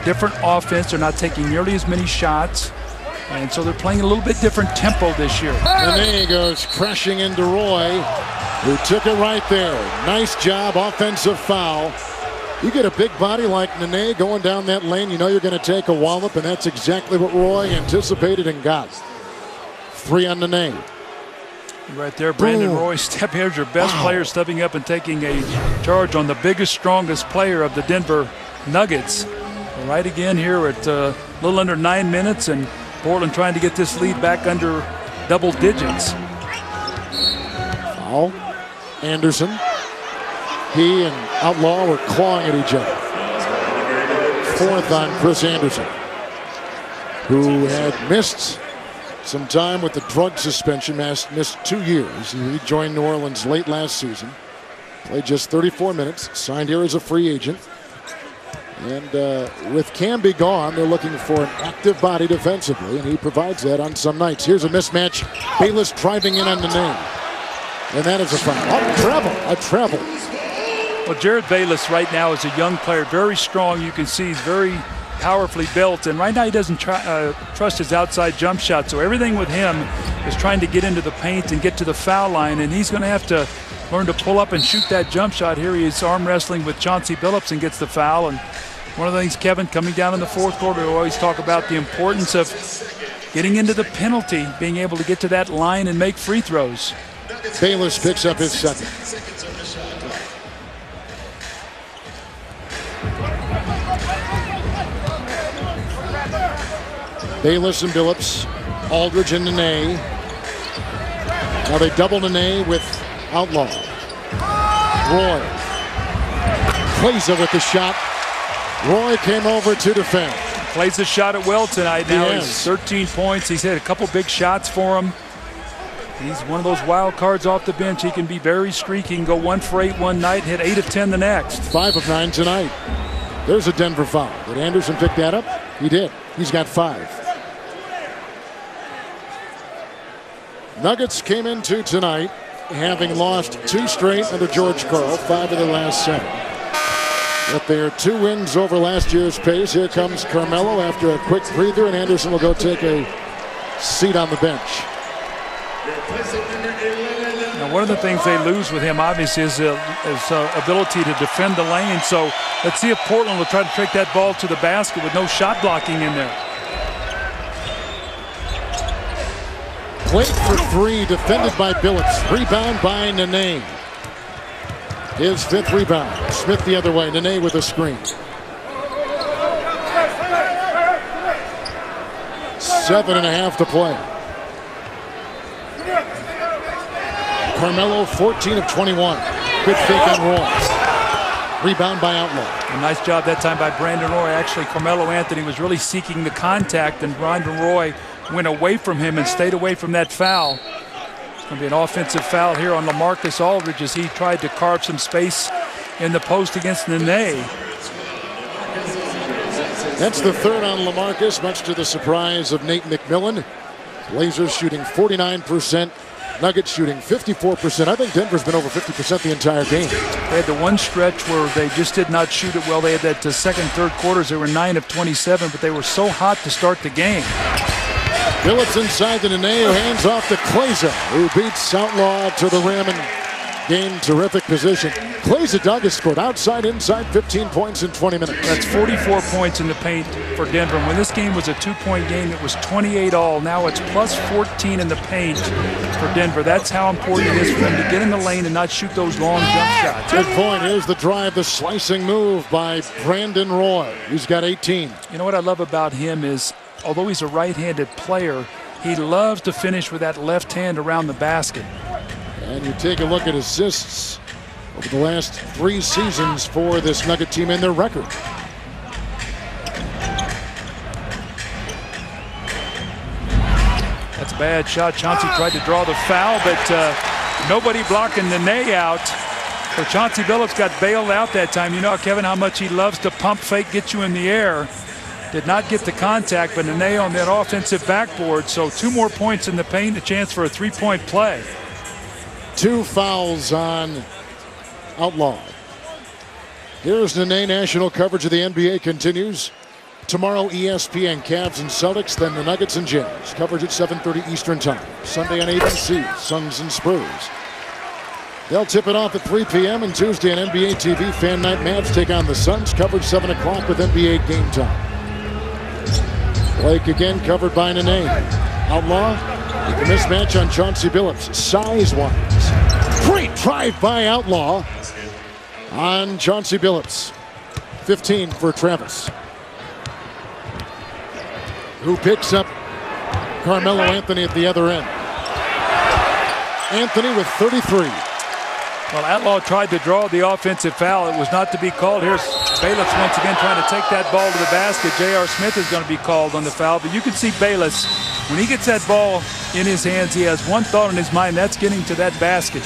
B: different offense. They're not taking nearly as many shots. And so they're playing a little bit different tempo this year.
A: And then he goes crashing into Roy, who took it right there. Nice job, offensive foul. You get a big body like Nene going down that lane, you know you're going to take a wallop, and that's exactly what Roy anticipated and got. 3 on Nene.
B: Right there, Brandon Roy, here's your best player stepping up and taking a charge on the biggest, strongest player of the Denver Nuggets. Right again here at a little under 9 minutes, and Portland trying to get this lead back under double digits.
A: Foul. Anderson. He and Outlaw were clawing at each other. fourth on Chris Anderson, who had missed some time with the drug suspension, missed 2 years. He joined New Orleans late last season, played just 34 minutes, signed here as a free agent. And with Camby gone, they're looking for an active body defensively, and he provides that on some nights. Here's a mismatch. Bayless driving in on the name. And that is a foul. A travel.
B: Well, Jared Bayless right now is a young player, very strong. You can see he's very powerfully built, and right now he doesn't trust his outside jump shot. So everything with him is trying to get into the paint and get to the foul line, and he's going to have to learn to pull up and shoot that jump shot. Here he is arm wrestling with Chauncey Billups and gets the foul. And one of the things, Kevin, coming down in the fourth quarter, we always talk about the importance of getting into the penalty, being able to get to that line and make free throws.
A: Bayless picks up his second. Bayless and Billups, Aldridge and Nene. Now they double Nene with Outlaw. Roy. Clayza with the shot. Roy came over to defend.
B: Plays the shot at will tonight. Now he's 13 points. He's hit a couple big shots for him. He's one of those wild cards off the bench. He can be very streaky. He can go 1 for 8 one night, hit 8 of 10 the next.
A: 5 of 9 tonight. There's a Denver foul. Did Anderson pick that up? He did. He's got 5. Nuggets came into tonight having lost 2 straight under George Karl, 5 of their last 7. With their 2 wins over last year's pace, here comes Carmelo after a quick breather, and Anderson will go take a seat on the bench.
B: Now, one of the things they lose with him, obviously, is ability to defend the lane. So let's see if Portland will try to take that ball to the basket with no shot blocking in there.
A: Blake for 3, defended by Billups. Rebound by Nene. His 5th rebound. Smith the other way. Nene with a screen. 7.5 to play. Carmelo 14 of 21. Good fake on Roy. Rebound by Outlaw.
B: A nice job that time by Brandon Roy. Actually, Carmelo Anthony was really seeking the contact, and Brandon Roy went away from him and stayed away from that foul. It's going to be an offensive foul here on LaMarcus Aldridge as he tried to carve some space in the post against Nene.
A: That's the 3rd on LaMarcus, much to the surprise of Nate McMillan. Blazers shooting 49%. Nuggets shooting 54%. I think Denver's been over 50% the entire game.
B: They had the one stretch where they just did not shoot it well. They had that second, third quarters. They were 9 of 27, but they were so hot to start the game.
A: Billups inside the Nene, who hands off to Clayza, who beats Outlaw to the rim and gained terrific position. Clayza Doug has scored outside, inside, 15 points in 20 minutes.
B: That's 44 points in the paint for Denver. When this game was a 2-point game, it was 28 all. Now it's plus 14 in the paint for Denver. That's how important it is for them to get in the lane and not shoot those long jump shots.
A: Good point. Here's the drive, the slicing move by Brandon Roy. He's got 18.
B: You know what I love about him is, although he's a right-handed player, he loves to finish with that left hand around the basket.
A: And you take a look at assists over the last 3 seasons for this Nugget team and their record.
B: That's a bad shot. Chauncey tried to draw the foul, but nobody blocking Nene out. So Chauncey Billups got bailed out that time. You know, Kevin, how much he loves to pump fake, get you in the air. Did not get the contact, but Nene on that offensive backboard. So 2 more points in the paint, a chance for a 3-point play.
A: 2 fouls on Outlaw. Here's Nene. National coverage of the NBA continues. Tomorrow, ESPN, Cavs and Celtics, then the Nuggets and Jazz. Coverage at 7:30 Eastern Time. Sunday on ABC, Suns and Spurs. They'll tip it off at 3 p.m. and Tuesday on NBA TV. Fan Night Mavs take on the Suns. Coverage 7 o'clock with NBA Game Time. Blake again covered by Nene. Outlaw, the mismatch on Chauncey Billups. Size-wise. Great drive by Outlaw on Chauncey Billups. 15 for Travis, who picks up Carmelo Anthony at the other end. Anthony with 33.
B: Well, Outlaw tried to draw the offensive foul. It was not to be called. Here's Bayless once again trying to take that ball to the basket. J.R. Smith is going to be called on the foul, but you can see Bayless, when he gets that ball in his hands, he has one thought in his mind, that's getting to that basket.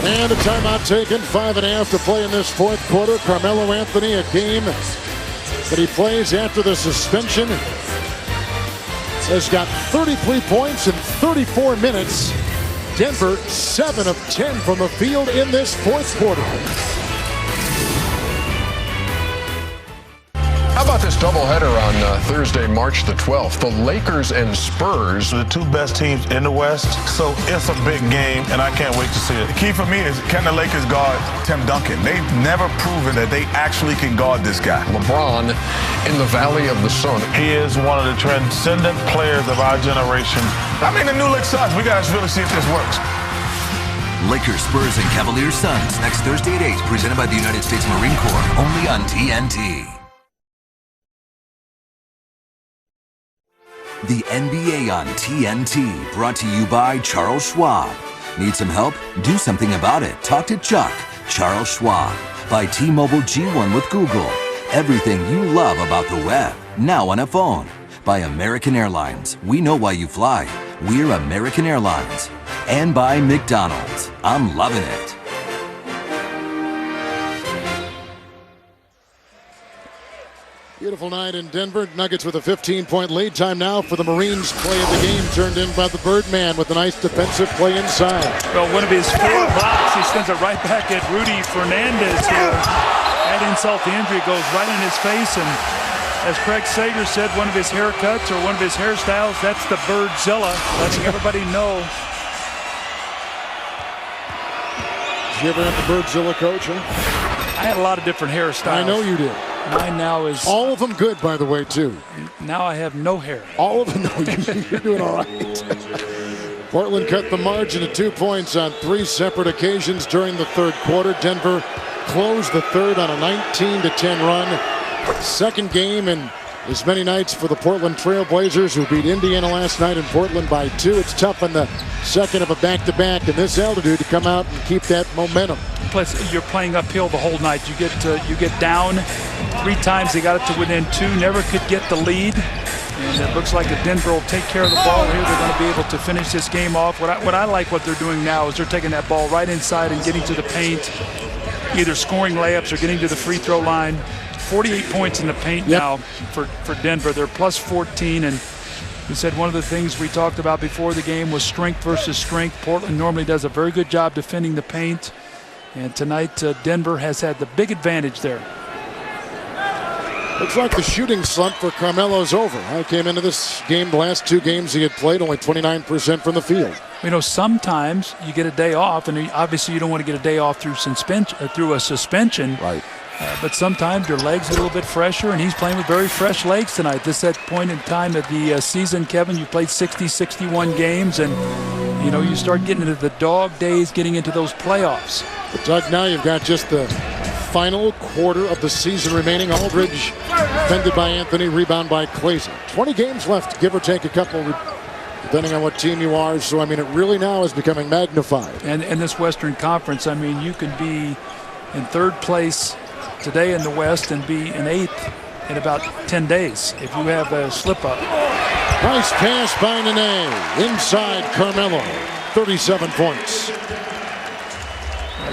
A: And a timeout taken, 5.5 to play in this fourth quarter. Carmelo Anthony, a game that he plays after the suspension, has got 33 points in 34 minutes. Denver 7 of 10 from the field in this fourth quarter.
K: How about this doubleheader on Thursday, March the 12th? The Lakers and Spurs.
L: The two best teams in the West, so it's a big game, and I can't wait to see it. The key for me is, can the Lakers guard Tim Duncan? They've never proven that they actually can guard this guy.
K: LeBron in the Valley of the Sun.
L: He is one of the transcendent players of our generation. I mean, the new Knicks Suns, we got to really see if this works.
C: Lakers, Spurs, and Cavaliers Suns next Thursday at 8, presented by the United States Marine Corps, only on TNT. The NBA on TNT, brought to you by Charles Schwab. Need some help? Do something about it. Talk to Chuck. Charles Schwab. By T-Mobile G1 with Google. Everything you love about the web, now on a phone. By American Airlines. We know why you fly. We're American Airlines. And by McDonald's. I'm loving it.
A: Beautiful night in Denver. Nuggets with a 15-point lead. Time now for the Marines play of the game, turned in by the Birdman with a nice defensive play inside.
B: Well, one of his 4 blocks, he sends it right back at Rudy Fernandez here. That insult to injury goes right in his face, and as Craig Sager said, one of his haircuts or one of his hairstyles, that's the Birdzilla, letting everybody know.
A: Did you ever have the Birdzilla, Coach? Huh?
B: I had a lot of different hairstyles.
A: I know you did.
B: Mine now is...
A: all of them good, by the way, too.
B: Now I have no hair.
A: All of them? No, you're doing all right. Portland cut the margin to 2 points on 3 separate occasions during the third quarter. Denver closed the third on a 19-10 run. Second game in as many nights for the Portland Trailblazers, who beat Indiana last night in Portland by 2. It's tough in the second of a back-to-back in this altitude to come out and keep that momentum.
B: Plus, you're playing uphill the whole night. You get down 3 times. They got it to within 2. Never could get the lead. And it looks like if Denver will take care of the ball here, they're going to be able to finish this game off. What I like what they're doing now is they're taking that ball right inside and getting to the paint, either scoring layups or getting to the free throw line. 48 points in the paint now for Denver. They're plus 14, and we said one of the things we talked about before the game was strength versus strength. Portland normally does a very good job defending the paint, and tonight Denver has had the big advantage there.
A: Looks like the shooting slump for Carmelo's over. I came into this game, the last 2 games he had played, only 29% from the field.
B: You know, sometimes you get a day off, and obviously you don't want to get a day off through a suspension.
A: Right.
B: But sometimes your legs are a little bit fresher, and he's playing with very fresh legs tonight. This is that point in time of the season, Kevin. You played 60, 61 games, and, you know, you start getting into the dog days, getting into those playoffs.
A: But, Doug, now you've got just the final quarter of the season remaining. Aldridge defended by Anthony, rebound by Clayson. 20 games left, give or take a couple, depending on what team you are. So, I mean, it really now is becoming magnified.
B: And in this Western Conference, I mean, you can be in third place today in the West and be in 8th in about 10 days if you have a slip-up.
A: Nice pass by Nene. Inside Carmelo. 37 points.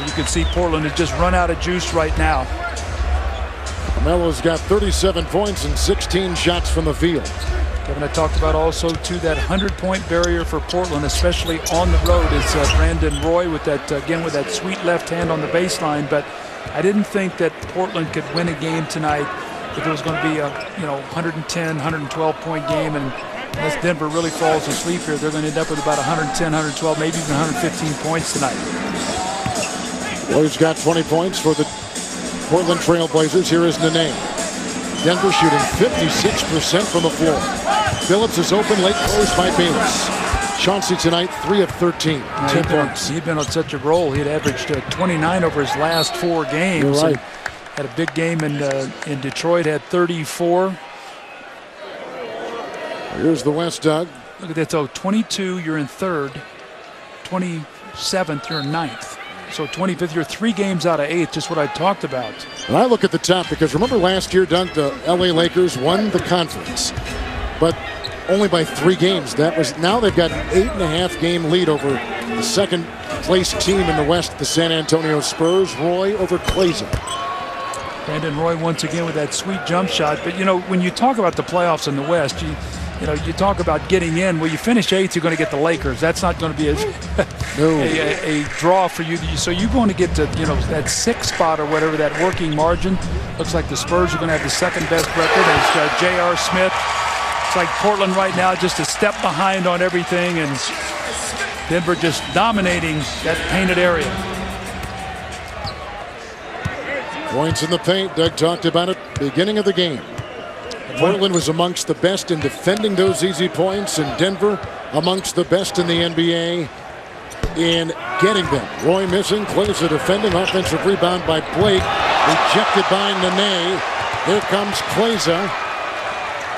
B: You can see Portland has just run out of juice right now.
A: Carmelo's got 37 points and 16 shots from the field.
B: Kevin, I talked about also, too, that 100-point barrier for Portland, especially on the road, is Brandon Roy with that, again, with that sweet left hand on the baseline. But I didn't think that Portland could win a game tonight if it was going to be a 110, 112-point game. And unless Denver really falls asleep here, they're going to end up with about 110, 112, maybe even 115 points tonight.
A: Well, he's got 20 points for the Portland Trailblazers. Here is Nene. Denver shooting 56% from the floor. Phillips is open, late close by Bayless. Chauncey tonight, 3 of 13, 10 points.
B: He'd been on such a roll. He'd averaged 29 over his last 4 games.
A: You're right.
B: Had a big game in Detroit, had 34.
A: Here's the West, Doug.
B: Look at that, though. 22, you're in 3rd. 27th, you're in 9th. So 25th year, 3 games out of 8, just what I talked about.
A: And I look at the top because remember last year, Doug, the LA Lakers won the conference, but only by 3 games. Now they've got an 8.5 game lead over the second place team in the West, the San Antonio Spurs. Roy over Kleza.
B: Brandon Roy once again with that sweet jump shot. But you know, when you talk about the playoffs in the West, you talk about getting in. Well, you finish 8th, you're going to get the Lakers. That's not going to be a draw for you. So you're going to get to that 6th spot or whatever, that working margin. Looks like the Spurs are going to have the 2nd best record. As J.R. Smith. It's like Portland right now, just a step behind on everything, and Denver just dominating that painted area.
A: Points in the paint. Doug talked about it beginning of the game. Portland was amongst the best in defending those easy points, and Denver amongst the best in the NBA in getting them. Roy missing, Kleza defending, offensive rebound by Blake, rejected by Nene. Here comes Kleza.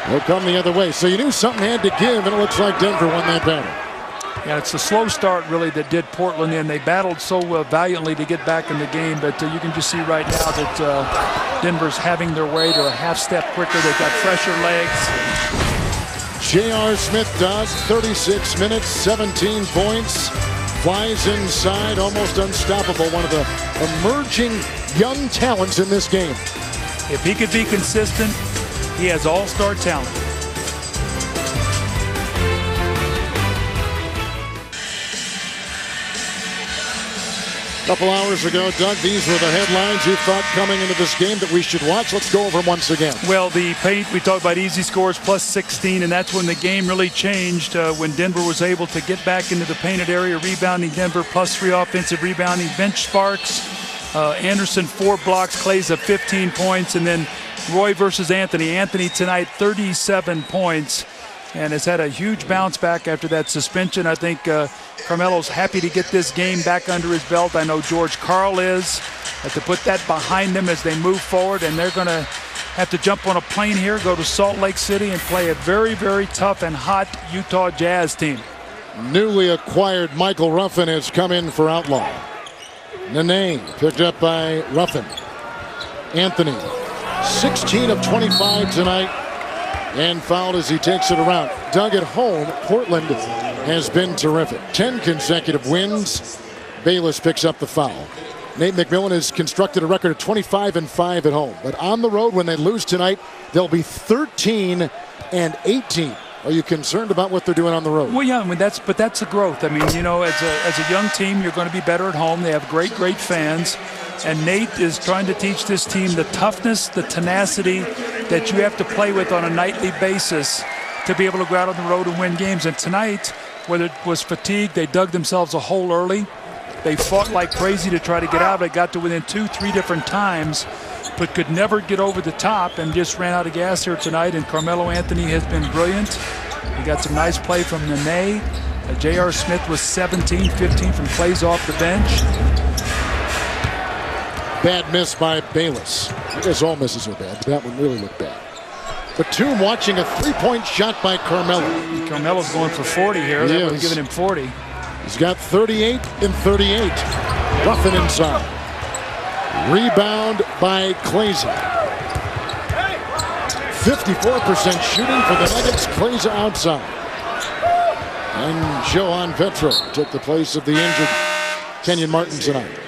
A: He'll come the other way. So you knew something had to give, and it looks like Denver won that battle.
B: Yeah, it's the slow start really that did Portland in. They battled so valiantly to get back in the game, but you can just see right now that Denver's having their way. They're a half step quicker. They've got fresher legs.
A: J.R. Smith does 36 minutes, 17 points. Flies inside, almost unstoppable. One of the emerging young talents in this game.
B: If he could be consistent, he has all-star talent.
A: A couple hours ago, Doug, these were the headlines you thought coming into this game that we should watch. Let's go over them once again.
B: Well, the paint, we talked about easy scores plus 16, and that's when the game really changed, when Denver was able to get back into the painted area, rebounding Denver, plus 3 offensive rebounding. Bench Sparks, Anderson 4 blocks, Kleza 15 points, and then Roy versus Anthony. Anthony tonight 37 points and has had a huge bounce back after that suspension. I think Carmelo's happy to get this game back under his belt. I know George Karl is. To put that behind them as they move forward, and they're going to have to jump on a plane here, go to Salt Lake City, and play a very, very tough and hot Utah Jazz team.
A: Newly acquired Michael Ruffin has come in for Outlaw. Nene picked up by Ruffin. Anthony, 16 of 25 tonight, and fouled as he takes it around. Doug, at home, Portland has been terrific. 10 consecutive wins. Bayless picks up the foul. Nate McMillan has constructed a record of 25-5 at home. But on the road, when they lose tonight, they'll be 13-18. Are you concerned about what they're doing on the road?
B: Well, yeah, I mean, that's the growth. I mean, as a young team, you're going to be better at home. They have great fans. And Nate is trying to teach this team the toughness, the tenacity that you have to play with on a nightly basis to be able to go out on the road and win games. And tonight, whether it was fatigue, they dug themselves a hole early. They fought like crazy to try to get out. They got to within 2-3 different times, but could never get over the top and just ran out of gas here tonight. And Carmelo Anthony has been brilliant. He got some nice play from Nene. J.R. Smith was 17, 15 from plays off the bench.
A: Bad miss by Bayless. I guess all misses are bad, but that one really looked bad. Batum watching a three-point shot by Carmelo.
B: Carmelo's going for 40 here. That would have given him 40.
A: He's got 38 and 38. Ruffin inside. Rebound by Kleza. 54% shooting for the Nuggets. Kleza outside. And Johan Petro took the place of the injured Kenyon Martin tonight.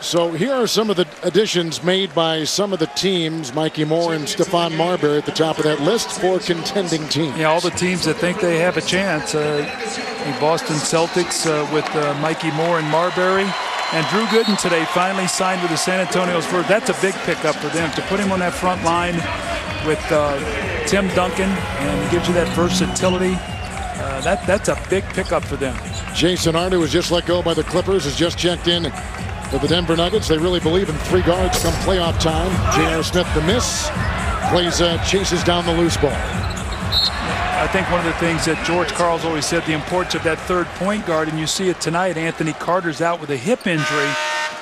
A: So here are some of the additions made by some of the teams. Mikey Moore and Stephon Marbury at the top of that list for contending teams.
B: Yeah, all the teams that think they have a chance. The Boston Celtics with Mikey Moore and Marbury. And Drew Gooden today finally signed with the San Antonio Spurs. That's a big pickup for them to put him on that front line with Tim Duncan, and it gives you that versatility. That's a big pickup for them.
A: Jason Hart, who was just let go by the Clippers, has just checked in with the Denver Nuggets. They really believe in 3 guards come playoff time. J.R. Smith the miss. Kleza chases down the loose ball.
B: I think one of the things that George Karl's always said, the importance of that third point guard, and you see it tonight. Anthony Carter's out with a hip injury,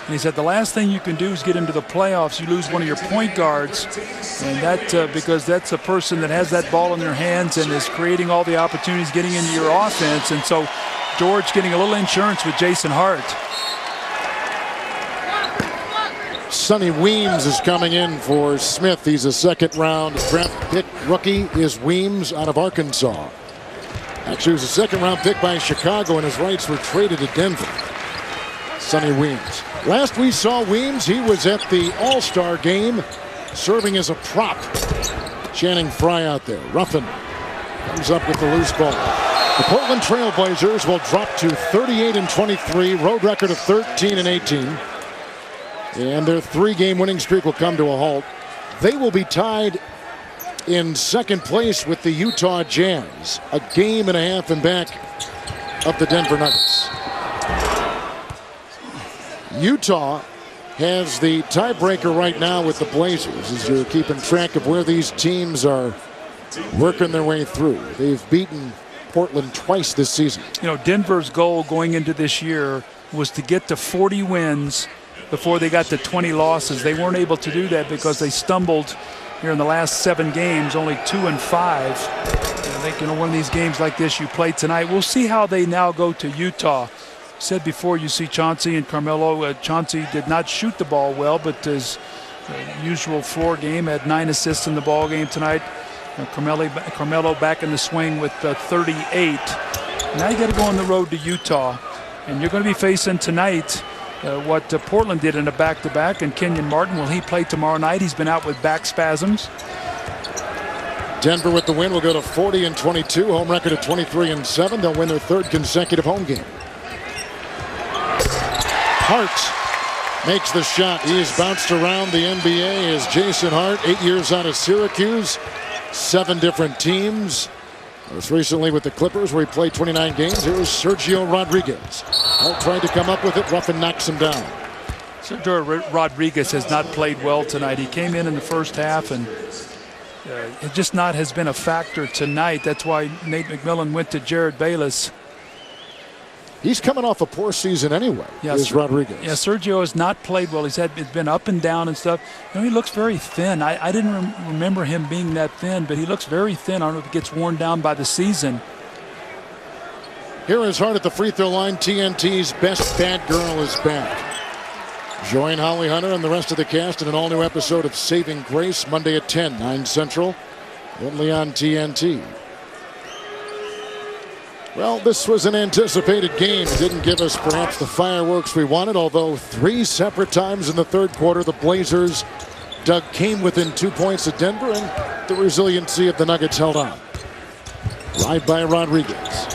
B: and he said the last thing you can do is get into the playoffs. You lose one of your point guards, and that because that's a person that has that ball in their hands and is creating all the opportunities, getting into your offense. And so George getting a little insurance with Jason Hart.
A: Sonny Weems is coming in for Smith. He's a second-round draft pick rookie. Is Weems out of Arkansas? Actually, he was a second-round pick by Chicago, and his rights were traded to Denver. Sonny Weems. Last we saw Weems, he was at the All-Star game, serving as a prop. Channing Frye out there. Ruffin comes up with the loose ball. The Portland Trailblazers will drop to 38-23, road record of 13-18. And their 3-game winning streak will come to a halt. They will be tied in second place with the Utah Jazz, a game and a half in back of the Denver Nuggets. Utah has the tiebreaker right now with the Blazers, as you're keeping track of where these teams are working their way through. They've beaten Portland twice this season.
B: You know, Denver's goal going into this year was to get to 40 wins before they got to 20 losses. They weren't able to do that because they stumbled here in the last 7 games, only 2-5. I think, you know, one of these games like this you play tonight. We'll see how they now go to Utah. Said before, you see Chauncey and Carmelo. Chauncey did not shoot the ball well, but his usual floor game had 9 assists in the ball game tonight. Carmelo back in the swing with 38. Now you got to go on the road to Utah, and you're going to be facing tonight what Portland did in a back-to-back. And Kenyon Martin, will he play tomorrow night? He's been out with back spasms.
A: Denver with the win will go to 40-22, home record of 23-7. They'll win their 3rd consecutive home game. Hart makes the shot. He has bounced around the NBA as Jason Hart, 8 years out of Syracuse, 7 different teams. Most recently with the Clippers, where he played 29 games. Here's Sergio Rodriguez. Hart tried to come up with it. Ruffin knocks him down.
B: Sergio Rodriguez has not played well tonight. He came in the first half, and it just not has been a factor tonight. That's why Nate McMillan went to Jared Bayless.
A: He's coming off a poor season anyway.
B: Yes,
A: Rodriguez.
B: Yeah, Sergio has not played well. It's been up and down and stuff. You know, he looks very thin. I didn't remember him being that thin, but he looks very thin. I don't know if it gets worn down by the season.
A: Here is Hart at the free throw line. TNT's best bad girl is back. Join Holly Hunter and the rest of the cast in an all-new episode of Saving Grace, Monday at 10, 9 Central, only on TNT. Well, this was an anticipated game. It didn't give us perhaps the fireworks we wanted, although 3 separate times in the 3rd quarter, the Blazers came within 2 points of Denver, and the resiliency of the Nuggets held on. Right by Rodriguez.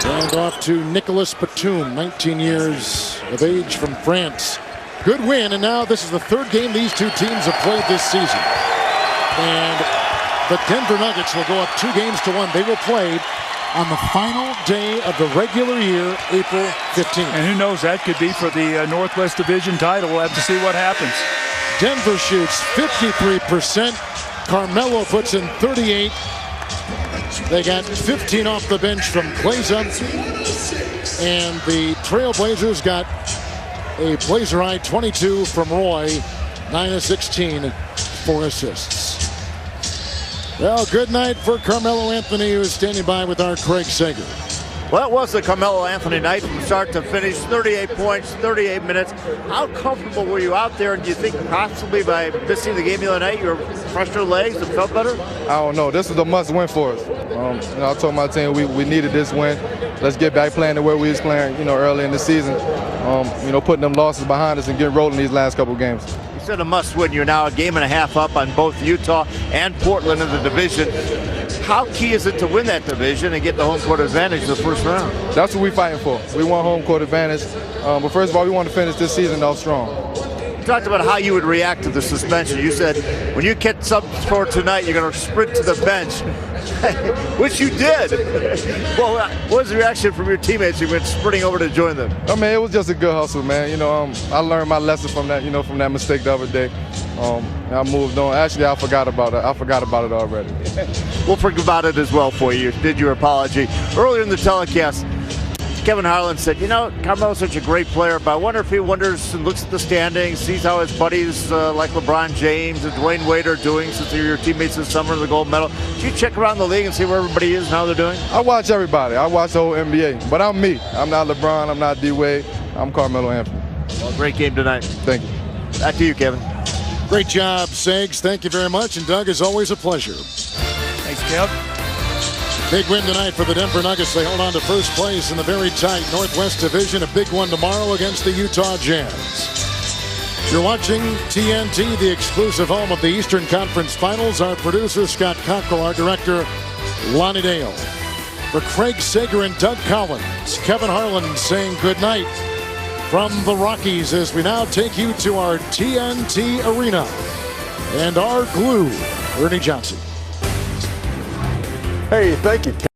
A: And off to Nicolas Batum, 19 years of age from France. Good win, and now this is the 3rd game these 2 teams have played this season. And the Denver Nuggets will go up 2-1. They will play on the final day of the regular year, April 15th.
B: And who knows, that could be for the Northwest Division title. We'll have to see what happens.
A: Denver shoots 53%. Carmelo puts in 38. They got 15 off the bench from Glazer. And the Trailblazers got a Blazer high 22 from Roy. 9 of 16, 4 assists. Well, good night for Carmelo Anthony, who's standing by with our Craig Sager.
D: Well, that was the Carmelo Anthony night from start to finish. 38 points, 38 minutes. How comfortable were you out there? And do you think possibly by missing the game the other night, you crushed your legs and felt better?
F: I don't know. This is a must-win for us. I told my team we needed this win. Let's get back playing the way we was playing, early in the season. Putting them losses behind us and getting rolling these last couple games.
D: You said a must-win. You're now a game and a half up on both Utah and Portland in the division. How key is it to win that division and get the home court advantage in the first round?
F: That's what we're fighting for. We want home court advantage. But first of all, we want to finish this season off strong.
D: You talked about how you would react to the suspension. You said when you get something for tonight, you're going to sprint to the bench, which you did. Well, what was the reaction from your teammates who went sprinting over to join them?
F: I mean, it was just a good hustle, man. I learned my lesson from that, from that mistake the other day. I moved on. Actually, I forgot about it. I forgot about it already.
D: We'll forget about it as well for you. Did your apology. Earlier in the telecast, Kevin Harlan said, Carmelo's such a great player, but I wonder if he wonders and looks at the standings, sees how his buddies like LeBron James and Dwayne Wade are doing since they were your teammates this summer in the gold medal. Do you check around the league and see where everybody is and how they're doing?
F: I watch everybody. I watch the whole NBA. But I'm me. I'm not LeBron. I'm not D-Wade. I'm Carmelo Anthony.
D: Well, great game tonight.
F: Thank you.
D: Back to you, Kevin.
A: Great job, Segs. Thank you very much. And Doug, as always, a pleasure.
B: Thanks, Kev.
A: Big win tonight for the Denver Nuggets. They hold on to first place in the very tight Northwest Division. A big one tomorrow against the Utah Jazz. You're watching TNT, the exclusive home of the Eastern Conference Finals. Our producer, Scott Cockrell, our director, Lonnie Dale. For Craig Sager and Doug Collins, Kevin Harlan saying good night from the Rockies as we now take you to our TNT Arena. And our glue, Ernie Johnson.
I: Hey, thank you.